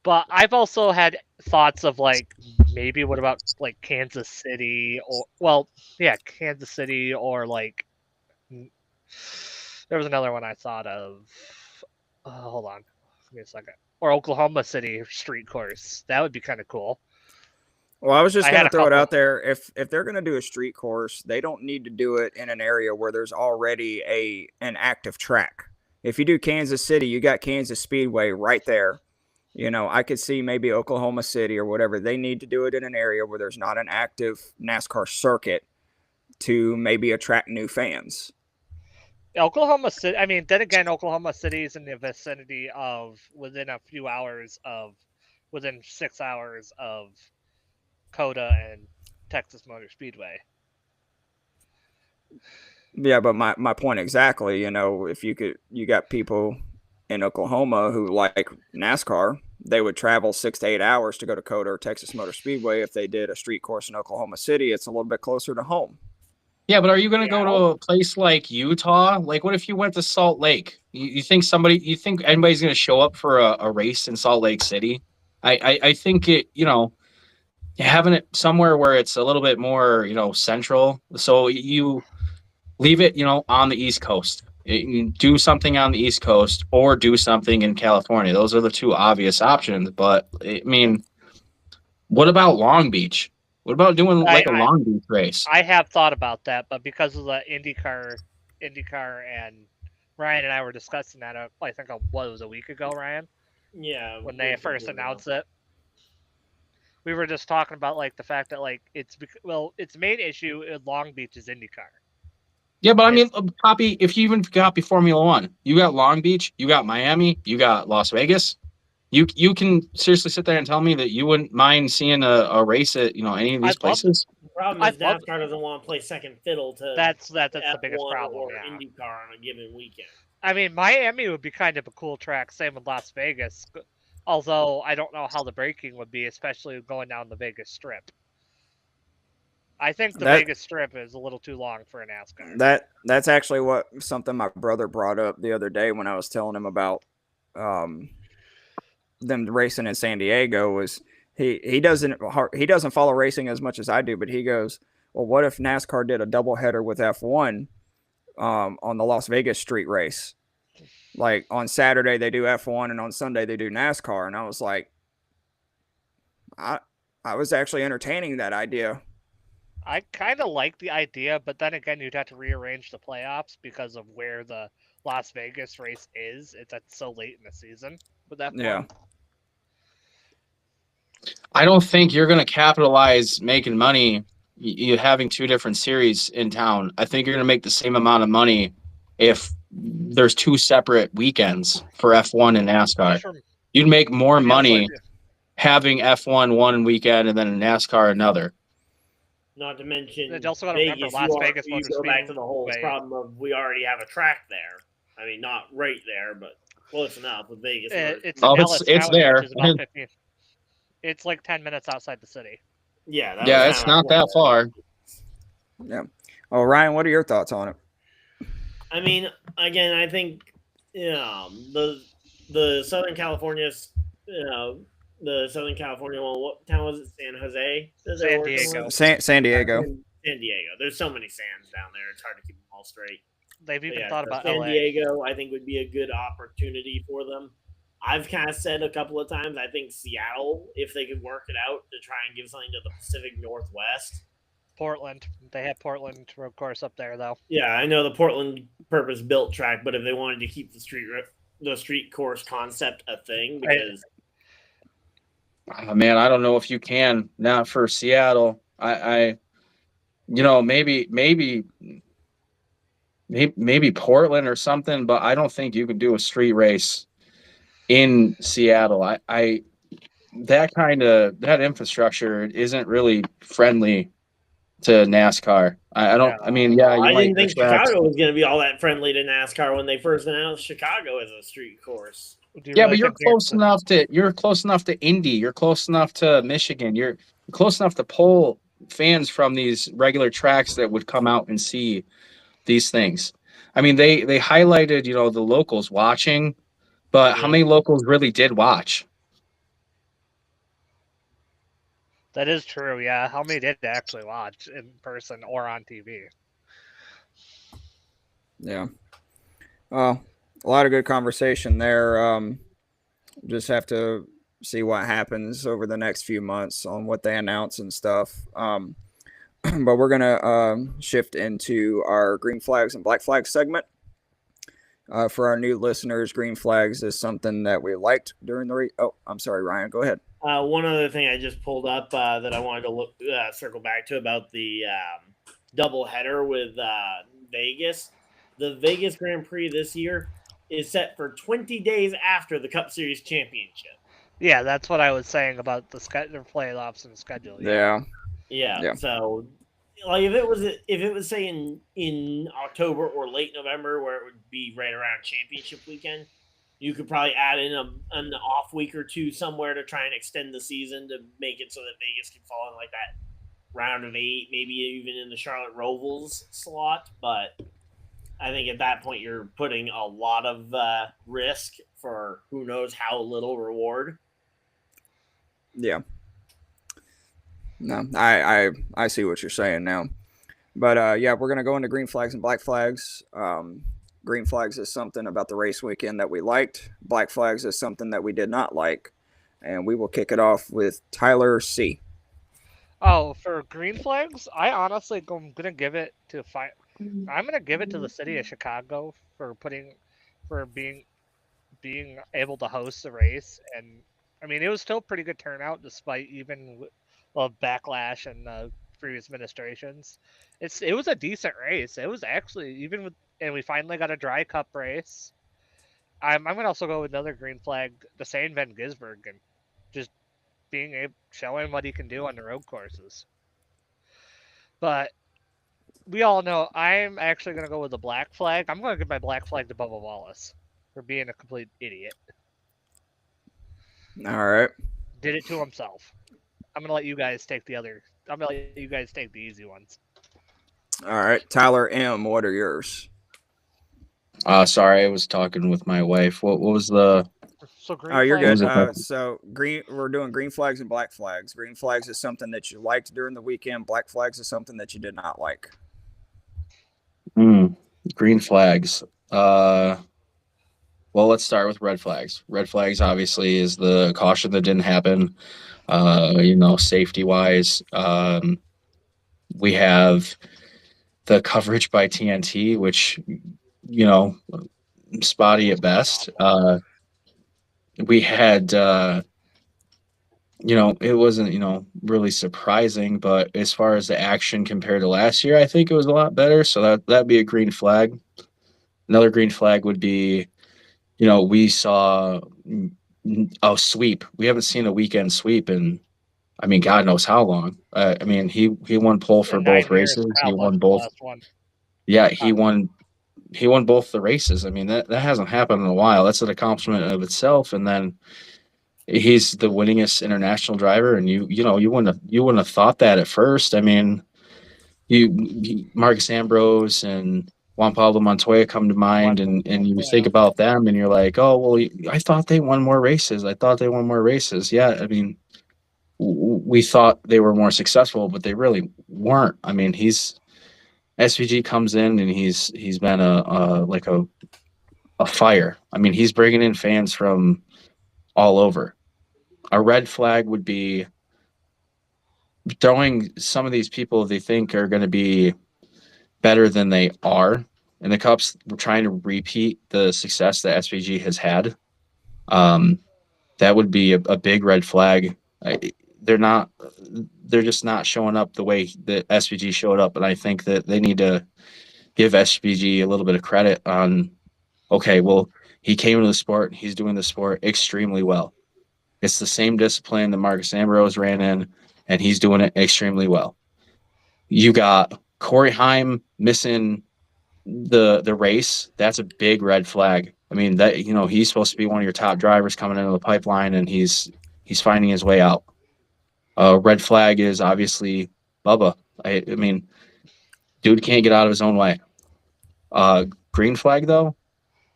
But I've also had thoughts of like maybe what about like Kansas City Kansas City, or like there was another one I thought of. Hold on, give me a second. Or Oklahoma City street course. That would be kind of cool. Well, I was just I going had to a throw it couple. out there. If they're going to do a street course, they don't need to do it in an area where there's already an active track. If you do Kansas City, you got Kansas Speedway right there. You know, I could see maybe Oklahoma City or whatever. They need to do it in an area where there's not an active NASCAR circuit to maybe attract new fans. Oklahoma City. I mean, then again, Oklahoma City is in the vicinity of within 6 hours of COTA and Texas Motor Speedway. Yeah, but my point exactly, you know, if you got people in Oklahoma who like NASCAR, they would travel 6 to 8 hours to go to COTA or Texas Motor Speedway. If they did a street course in Oklahoma City, it's a little bit closer to home. Yeah, but are you going to go to a place like Utah? Like, what if you went to Salt Lake? You think anybody's going to show up for a race in Salt Lake City? I think having it somewhere where it's a little bit more, central. So you leave it, on the East Coast. You do something on the East Coast or do something in California. Those are the two obvious options. But I mean, what about Long Beach? What about doing like a Long Beach race? I have thought about that, but because of the IndyCar, and Ryan and I were discussing that, I think it was a week ago, Ryan. Yeah. When they first announced it, we were just talking about like the fact that like its main issue in Long Beach is IndyCar. Yeah, but I mean, copy. If you even copy Formula One, you got Long Beach, you got Miami, you got Las Vegas. You can seriously sit there and tell me that you wouldn't mind seeing a race at any of these places? The problem is NASCAR doesn't want to play second fiddle to that's the F1 biggest problem. Or yeah. IndyCar on a given weekend. I mean, Miami would be kind of a cool track. Same with Las Vegas. Although I don't know how the braking would be, especially going down the Vegas Strip. I think the Vegas Strip is a little too long for a NASCAR. That's actually something my brother brought up the other day when I was telling him about them racing in San Diego. Was he doesn't follow racing as much as I do, but he goes, well, what if NASCAR did a doubleheader with F1 on the Las Vegas street race? Like on Saturday they do F1 and on Sunday they do NASCAR. And I was like, I was actually entertaining that idea. I kind of like the idea, but then again, you'd have to rearrange the playoffs because of where the Las Vegas race is. It's so late in the season with that. Yeah. I don't think you're going to capitalize making money. You having two different series in town. I think you're going to make the same amount of money if there's two separate weekends for F1 and NASCAR. Sure. You'd make more Feels money like- having F1 one weekend and then NASCAR another. Not to mention You also gotta remember Vegas. Las Vegas you Motor go back to Speedway. the whole problem of we already have a track there. I mean, not right there, but close enough with Vegas. It's Oh, in it's- Ellis it's County, there. which is about 15. It's like 10 minutes outside the city. Yeah, Yeah, it's not that far. Yeah. Oh, Ryan, what are your thoughts on it? I mean, again, I think the Southern California, the Southern California one. What town was it? San Jose. Is that San where it Diego. was? San Diego. San Diego. There's so many Sands down there. It's hard to keep them all straight. They've But even yeah, thought so about San LA. Diego, I think, would be a good opportunity for them. I've kind of said a couple of times, I think Seattle, if they could work it out to try and give something to the Pacific Northwest. Portland. They have Portland road course up there, though. Yeah, I know the Portland purpose-built track, but if they wanted to keep the street course concept a thing, because Man, I don't know if you can. Not for Seattle. I maybe Portland or something, but I don't think you could do a street race in Seattle. That infrastructure isn't really friendly to NASCAR. I don't. I mean, yeah, you I might didn't think attract- Chicago was going to be all that friendly to NASCAR when they first announced Chicago as a street course. Do you Yeah, really but you're think they're- close enough to Indy. You're close enough to Michigan. You're close enough to pull fans from these regular tracks that would come out and see these things. I mean, they highlighted, the locals watching, but how many locals really did watch? That is true, yeah. How many did actually watch in person or on TV? Yeah. Well, a lot of good conversation there. Just have to see what happens over the next few months on what they announce and stuff. But we're gonna shift into our green flags and black flags segment. For our new listeners, green flags is something that we liked during the. Oh, I'm sorry, Ryan. Go ahead. One other thing I just pulled up that I wanted to circle back to about the double header with Vegas. The Vegas Grand Prix this year is set for 20 days after the Cup Series Championship. Yeah, that's what I was saying about the playoffs and schedule. Yeah. Yeah. So, like, if it was say in October or late November, where it would be right around championship weekend, you could probably add in an off week or two somewhere to try and extend the season to make it so that Vegas can fall in like that round of 8, maybe even in the Charlotte Rovals slot. But I think at that point you're putting a lot of risk for who knows how little reward. Yeah. No, I see what you're saying now. But yeah, we're gonna go into green flags and black flags. Green flags is something about the race weekend that we liked. Black flags is something that we did not like. And we will kick it off with Tyler C. Oh, for green flags, I honestly am gonna give it to I'm gonna give it to the city of Chicago for being able to host the race, and I mean it was still pretty good turnout despite even backlash and previous administrations. It was a decent race. It was actually and we finally got a dry cup race. I'm gonna also go with another green flag, the Saint Van Gisbergen, and just showing what he can do on the road courses. But we all know I'm actually going to go with the black flag. I'm going to give my black flag to Bubba Wallace for being a complete idiot. All right. Did it to himself. I'm going to let you guys take the easy ones. All right. Tyler M., what are yours? Sorry, I was talking with my wife. What was the? So green Oh, you're flag- good. So we're doing green flags and black flags. Green flags is something that you liked during the weekend. Black flags is something that you did not like. Green flags. Well, let's start with red flags. Red flags obviously is the caution that didn't happen. Safety wise, we have the coverage by TNT, which spotty at best. We had it wasn't, really surprising, but as far as the action compared to last year, I think it was a lot better. So that'd be a green flag. Another green flag would be, we saw a sweep. We haven't seen a weekend sweep in, I mean, God knows how long. I mean, he won pole for In both 9 years, races. He Kyle won Busch the both. last one. Yeah, he won both the races. I mean, that hasn't happened in a while. That's an accomplishment of itself. And then he's the winningest international driver, and you wouldn't have thought that at first. I mean, Marcus Ambrose and Juan Pablo Montoya come to mind, and you think about them, and you're like, oh well, I thought they won more races. I thought they won more races. Yeah, I mean, we thought they were more successful, but they really weren't. I mean, SVG comes in and he's been a fire. I mean, he's bringing in fans from all over. A red flag would be throwing some of these people they think are going to be better than they are in the cups. We're trying to repeat the success that SVG has had. That would be a big red flag. They're not. They're just not showing up the way that SVG showed up, and I think that they need to give SVG a little bit of credit on. Okay, well, he came into the sport. He's doing the sport extremely well. It's the same discipline that Marcus Ambrose ran in, and he's doing it extremely well. You got Corey Heim missing the race. That's a big red flag. I mean, that he's supposed to be one of your top drivers coming into the pipeline, and he's finding his way out. Red flag is obviously Bubba. I mean, dude can't get out of his own way. Green flag though,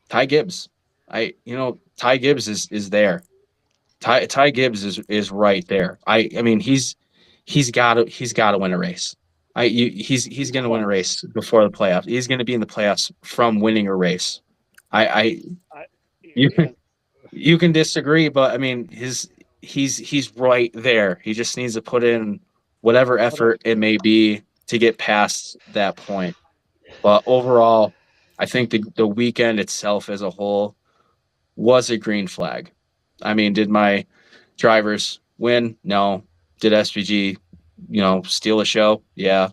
Ty Gibbs. Ty Gibbs is there. Ty Gibbs is right there. I mean, he's got to win a race. He's going to win a race before the playoffs. He's going to be in the playoffs from winning a race. You can disagree, but I mean, he's right there. He just needs to put in whatever effort it may be to get past that point. But overall, I think the weekend itself as a whole was a green flag. I mean, did my drivers win? No. Did SVG, steal a show? Yeah.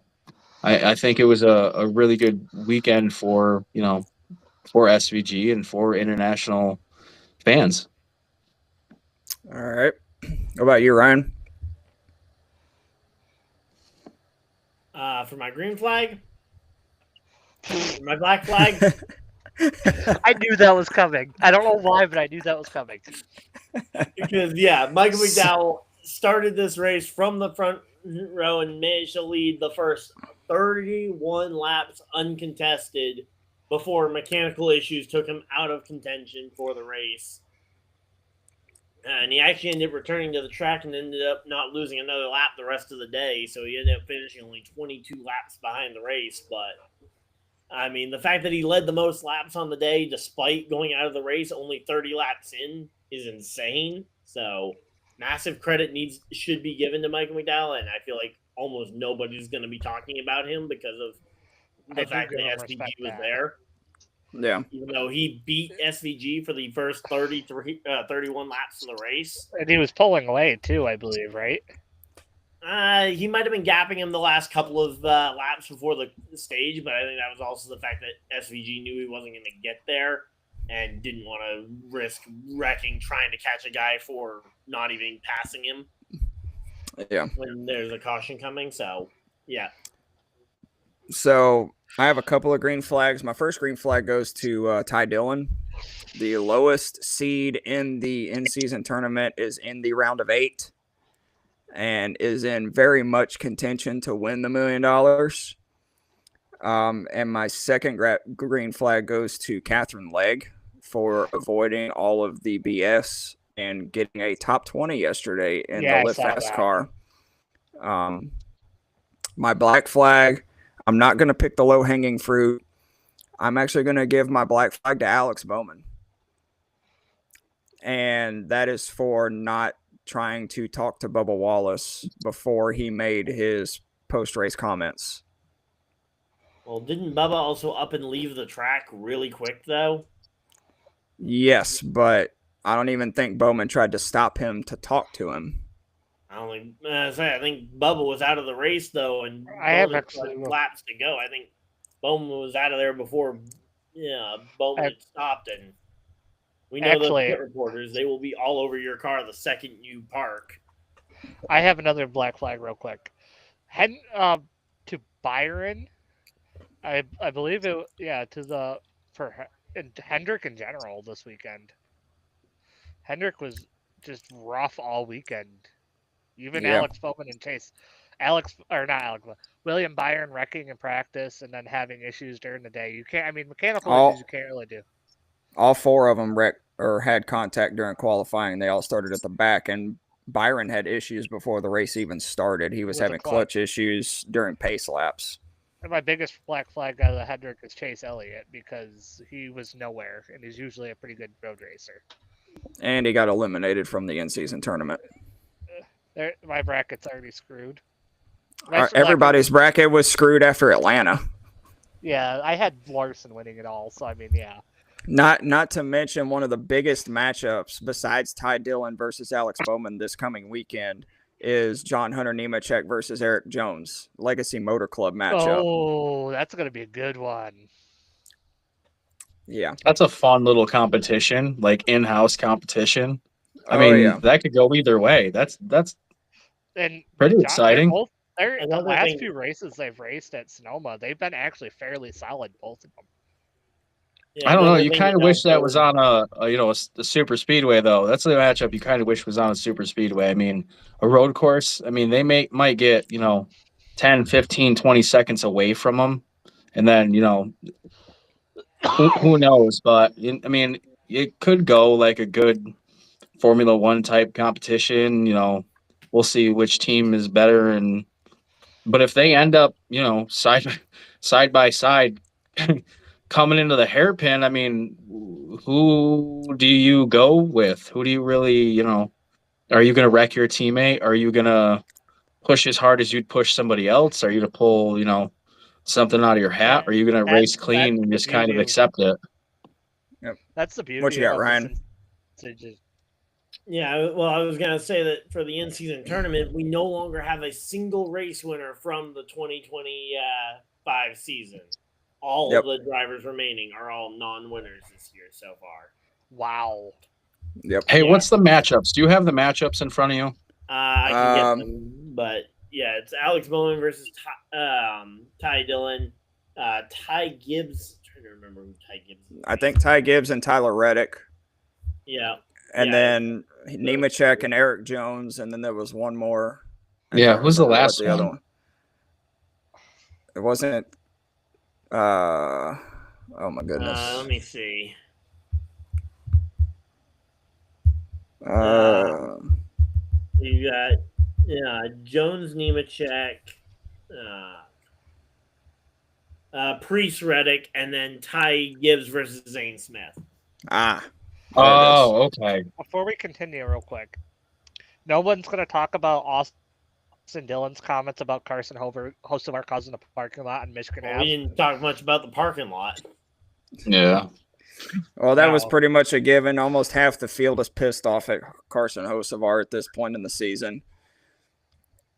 I think it was a really good weekend for SVG and for international fans. All right. What about you, Ryan? For my green flag, my black flag. I knew that was coming. I don't know why, but I knew that was coming. Because Michael McDowell started this race from the front row and managed to lead the first 31 laps uncontested before mechanical issues took him out of contention for the race. And he actually ended up returning to the track and ended up not losing another lap the rest of the day. So he ended up finishing only 22 laps behind the race. But, I mean, the fact that he led the most laps on the day despite going out of the race only 30 laps in is insane. So massive credit should be given to Michael McDowell. And I feel like almost nobody's going to be talking about him because of the fact that SVG was there. Yeah. Even though he beat SVG for the first 31 laps of the race. And he was pulling away too, I believe, right? He might have been gapping him the last couple of laps before the stage, but I think that was also the fact that SVG knew he wasn't going to get there and didn't want to risk wrecking trying to catch a guy for not even passing him. Yeah. When there's a caution coming, so yeah. So I have a couple of green flags. My first green flag goes to Ty Dillon. The lowest seed in the in-season tournament is in the round of 8 and is in very much contention to win the $1 million. And my second green flag goes to Catherine Legg for avoiding all of the BS and getting a top 20 yesterday in the Live Fast car. My black flag, I'm not going to pick the low-hanging fruit. I'm actually going to give my black flag to Alex Bowman. And that is for not trying to talk to Bubba Wallace before he made his post-race comments. Well, didn't Bubba also up and leave the track really quick, though? Yes, but I don't even think Bowman tried to stop him to talk to him. I think Bubba was out of the race though, and I have Bowman actually- laps to go. I think Bowman was out of there before Bowman had stopped, and we know those Actually- pit reporters, they will be all over your car the second you park. I have another black flag real quick. To Byron, I believe it. Yeah, and Hendrick in general this weekend. Hendrick was just rough all weekend. Even Yeah. Alex Bowman and William Byron wrecking in practice and then having issues during the day. You can't. I mean, mechanical issues you can't really do. All 4 of them wrecked or had contact during qualifying. They all started at the back, and Byron had issues before the race even started. He was With the having clutch issues during pace laps. And my biggest black flag out of the Hendrick is Chase Elliott because he was nowhere and he's usually a pretty good road racer. And he got eliminated from the in-season tournament. My bracket's already screwed. Everybody's bracket was screwed after Atlanta. Yeah, I had Larson winning it all, so I mean, yeah. Not to mention one of the biggest matchups besides Ty Dillon versus Alex Bowman this coming weekend is John Hunter Nemechek versus Eric Jones, Legacy Motor Club matchup. Oh, that's going to be a good one. Yeah. That's a fun little competition, like in-house competition. I Oh, mean, yeah. that could go either way. That's And pretty the exciting. Another last thing- few races they've raced at Sonoma, they've been actually fairly solid, both of them. Yeah, I don't know. another You thing kind of to wish note, that though, was on a super speedway, though. That's the matchup you kind of wish was on a super speedway. I mean, a road course, I mean, they might get, 10, 15, 20 seconds away from them. And then, who knows? But, I mean, it could go like a good Formula One type competition. We'll see which team is better. But if they end up, side by side, coming into the hairpin, I mean, who do you go with? Who do you really, are you going to wreck your teammate? Are you going to push as hard as you'd push somebody else? Are you going to pull, something out of your hat? Are you going to race clean and just kind of accept it? That's the beauty What you got, of Ryan? Yeah, well, I was going to say that for the in-season tournament, we no longer have a single race winner from the 2025 season. All of the drivers remaining are all non-winners this year so far. Wow. Yep. Hey, Yeah. what's the matchups? Do you have the matchups in front of you? I can get them, but yeah, it's Alex Bowman versus Ty Dillon. Ty Gibbs. I'm trying to remember who Ty Gibbs is. I think Ty Gibbs and Tyler Reddick. Yeah. And Yeah. then Nemechek and Eric Jones. And then there was one more. I Yeah, can't who's the remember what last other one? It wasn't. Oh my goodness. Let me see. Uh, You got Jones, Nemechek, Priest, Reddick, and then Ty Gibbs versus Zane Smith. Oh, okay. Before we continue, real quick, no one's going to talk about Austin Dillon's comments about Carson Hover hosting our cousin in the parking lot in Michigan Well, we Ave. didn't talk much about the parking lot. Yeah. Well, that was Wow. pretty much a given. Almost half the field is pissed off at Carson Hocevar at this point in the season.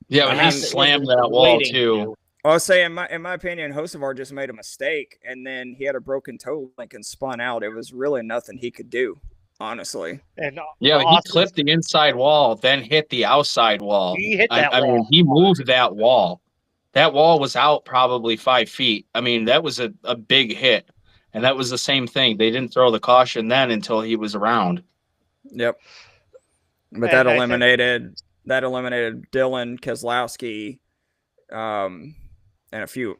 Yeah, but he Perhaps it slammed wasn't that wall waiting too. I was saying, in my opinion, Hocevar just made a mistake, and then he had a broken toe link and spun out. It was really nothing he could do, honestly. And Yeah, he Austin- clipped the inside wall, then hit the outside wall. He hit that I mean, wall. he moved that wall. That wall was out probably 5 feet. I mean, that was a big hit. And that was the same thing. They didn't throw the caution then until he was around. Yep. But And that I think- eliminated Dylan Keselowski, and a few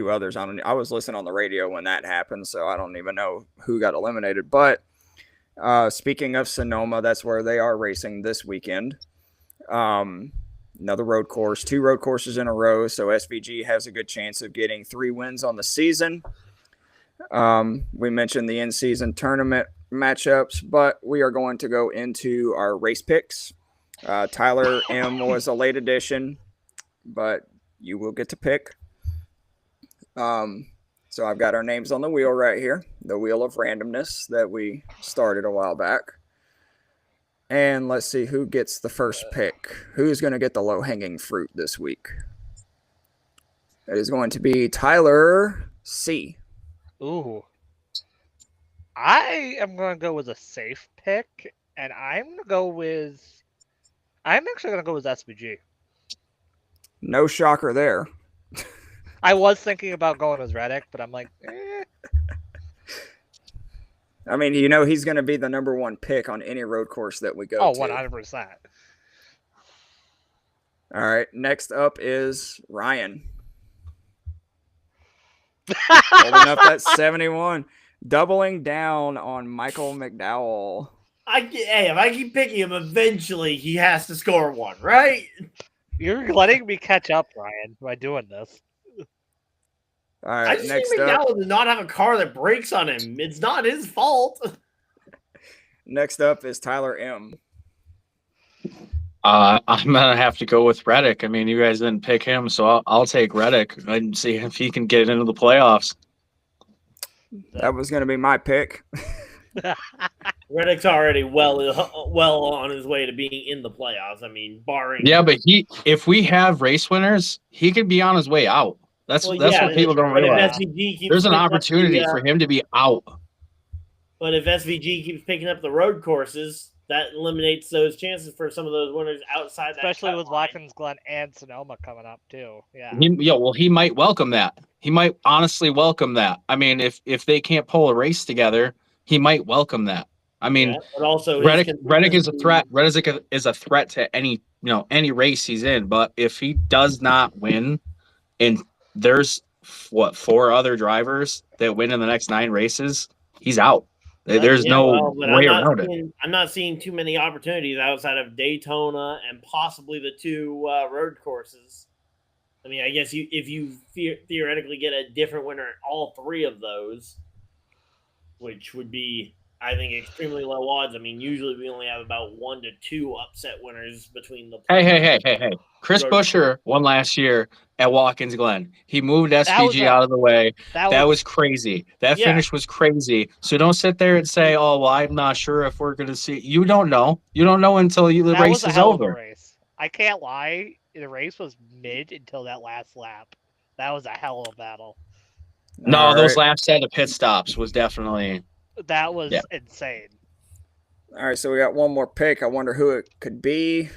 others. I was listening on the radio when that happened, so I don't even know who got eliminated. But speaking of Sonoma, that's where they are racing this weekend. Another road course, 2 road courses in a row, so SVG has a good chance of getting 3 wins on the season. We mentioned the in-season tournament matchups, but we are going to go into our race picks. Tyler M was a late addition, but you will get to pick. So I've got our names on the wheel right here, the wheel of randomness that we started a while back. And let's see who gets the first pick. Who's going to get the low-hanging fruit this week? It is going to be Tyler C. Ooh. I am going to go with a safe pick, and I'm actually going to go with SVG. No shocker there. I was thinking about going with Reddick, but I'm like, I mean, you know, he's going to be the number one pick on any road course that we go oh, to. 100%. All right. Next up is Ryan. Holding up that 71. Doubling down on Michael McDowell. Hey, if I keep picking him, eventually he has to score one, right? You're letting me catch up, Ryan, by doing this. All I right. just Next think up. McDowell does not have a car that breaks on him. It's not his fault. Next up is Tyler M. I'm gonna have to go with Reddick. I mean, you guys didn't pick him, so I'll take Reddick and see if he can get into the playoffs. That was going to be my pick. Reddick's already well on his way to being in the playoffs. I mean, barring But if we have race winners, he could be on his way out. That's what people don't but if realize. SVG keeps There's an picking up opportunity for him to be out. But if SVG keeps picking up the road courses, that eliminates those chances for some of those winners outside that. Especially with line. Watkins Glen and Sonoma coming up too. Yeah. He might welcome that. He might honestly welcome that. I mean, if they can't pull a race together, he might welcome that. I mean, but also Reddick is a threat. Reddick is a threat to any race he's in. But if he does not win, and there's 4 other drivers that win in the next 9 races, he's out. There's no way around it. I'm not seeing too many opportunities outside of Daytona and possibly the 2 road courses. I mean, I guess if you theoretically get a different winner in all 3 of those, which would be, I think, extremely low odds. I mean, usually we only have about 1 to 2 upset winners between the. Hey! Chris Buescher won last year at Watkins Glen. He moved SVG out of the way. That was crazy. That finish was crazy. So don't sit there and say, "Oh, well, I'm not sure if we're going to see." You don't know. You don't know until the race is over. Race. I can't lie. The race was mid until that last lap. That was a hell of a battle. No, those last set of pit stops was definitely. That was insane. All right, so we got one more pick. I wonder who it could be.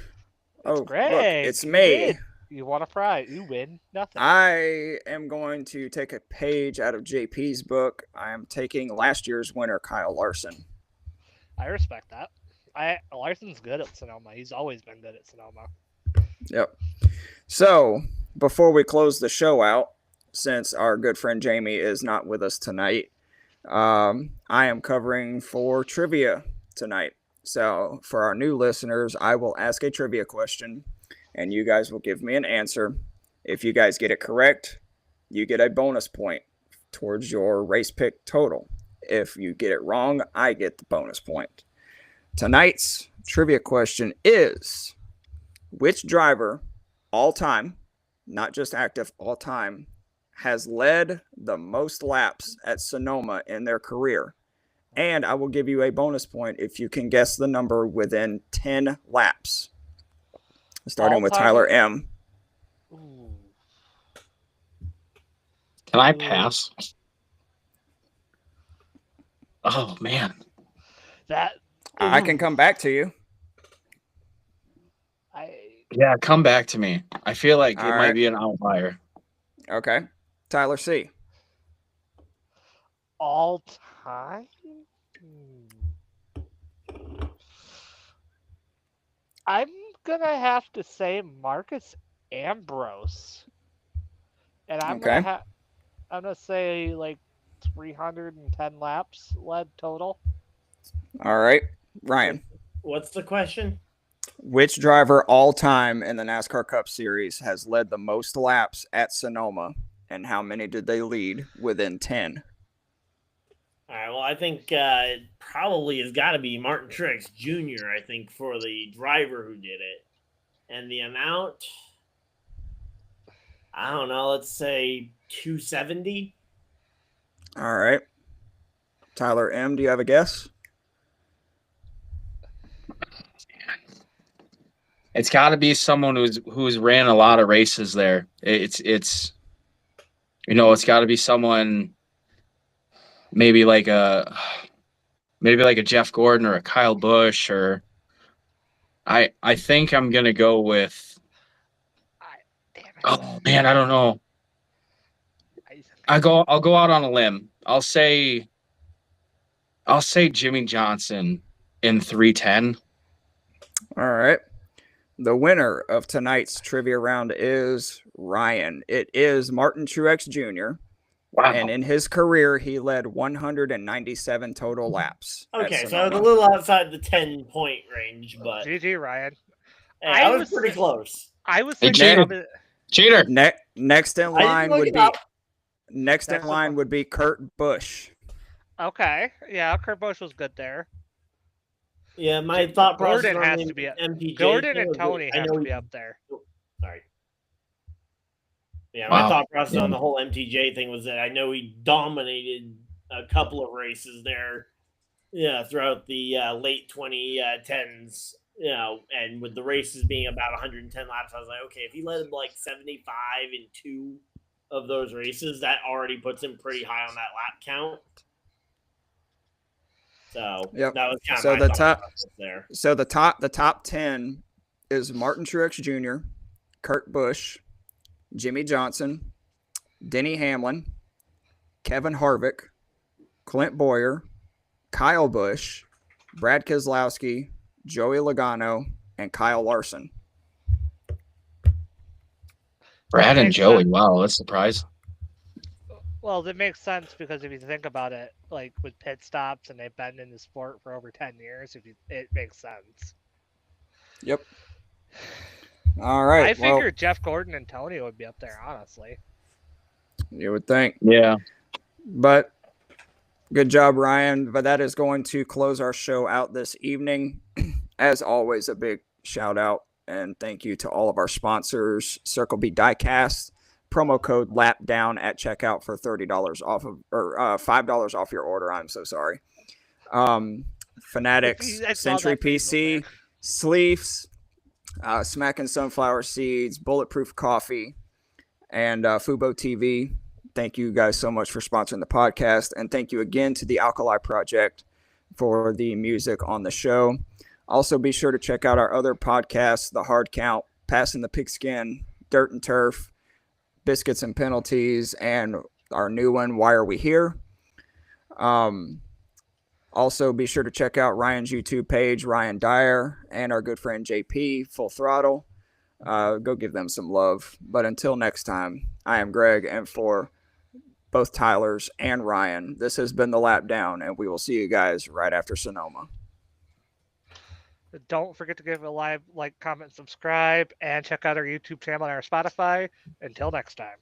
Greg. Look, it's me. You want a prize. You win nothing. I am going to take a page out of JP's book. I am taking last year's winner, Kyle Larson. I respect that. Larson's good at Sonoma. He's always been good at Sonoma. Yep. So, before we close the show out, since our good friend Jamie is not with us tonight, I am covering for trivia tonight. So, for our new listeners, I will ask a trivia question, and you guys will give me an answer. If you guys get it correct, you get a bonus point towards your race pick total. If you get it wrong, I get the bonus point. Tonight's trivia question is, which driver all time, not just active, all time, has led the most laps at Sonoma in their career? And I will give you a bonus point if you can guess the number within 10 laps. Starting with Tyler M. Can I pass? Oh, man. I can come back to you. Yeah, come back to me. I feel like All it right. might be an outlier. Okay. Tyler C. All time? I'm gonna have to say Marcus Ambrose, and I'm gonna say like 310 laps led total. All right, Ryan. What's the question? Which driver all time in the NASCAR Cup Series has led the most laps at Sonoma, and how many did they lead within 10? All right, well, I think it probably has got to be Martin Truex Jr., I think, for the driver who did it. And the amount, I don't know, let's say 270. All right. Tyler M., do you have a guess? It's got to be someone who's ran a lot of races there. It's it's got to be someone maybe like a Jeff Gordon or a Kyle Busch or I think I'm gonna go with. Damn it. Oh man, I don't know. I'll go out on a limb. I'll say Jimmy Johnson in 310. All right. The winner of tonight's trivia round is Ryan. It is Martin Truex Jr. Wow. And in his career, he led 197 total laps. at Okay, so I was Sonoma. a little outside the 10-point range, but GG, Ryan. hey, I was was- pretty close. I was Hey, thinking cheater. of it. Cheater. Next in I didn't line look would it be up. next in That's line okay. would be Kurt Busch. Okay, yeah, Kurt Busch was good there. Yeah, my thought process Gordon on has the to be MTJ Gordon thing and was that Tony I have know to he- be up there. Sorry. Yeah, my Wow. thought process Yeah. on the whole MTJ thing was that I know he dominated a couple of races there, throughout the late 2010s. And with the races being about 110 laps, I was like, okay, if he led like 75 in 2 of those races, that already puts him pretty high on that lap count. So Yep. that was kind of So my the thought top- process there. So the top 10 is Martin Truex Jr., Kurt Busch, Jimmy Johnson, Denny Hamlin, Kevin Harvick, Clint Boyer, Kyle Busch, Brad Keselowski, Joey Logano, and Kyle Larson. Brad and Makes Joey. sense. Wow, that's a surprise. Well, that makes sense because if you think about it, like with pit stops and they've been in the sport for over 10 years, it makes sense. Yep. All right. I figured Jeff Gordon and Tony would be up there, honestly. You would think. Yeah. But good job, Ryan. But that is going to close our show out this evening. As always, a big shout out and thank you to all of our sponsors, Circle B Diecast. Promo code LAPDOWN at checkout for $30 off of, or $5 off your order. I'm so sorry. Fanatics, I saw Century that Facebook PC, Sleeves, Smacking Sunflower Seeds, Bulletproof Coffee, and Fubo TV. Thank you guys so much for sponsoring the podcast. And thank you again to the Alkali Project for the music on the show. Also, be sure to check out our other podcasts, The Hard Count, Passing the Pigskin, Dirt and Turf, Biscuits and Penalties, and our new one, Why Are We Here? Also, be sure to check out Ryan's YouTube page, Ryan Dyer, and our good friend JP, Full Throttle. Go give them some love. But until next time, I am Greg, and for both Tylers and Ryan, this has been The Lap Down, and we will see you guys right after Sonoma. Don't forget to give a like, comment, subscribe, and check out our YouTube channel and our Spotify. Until next time.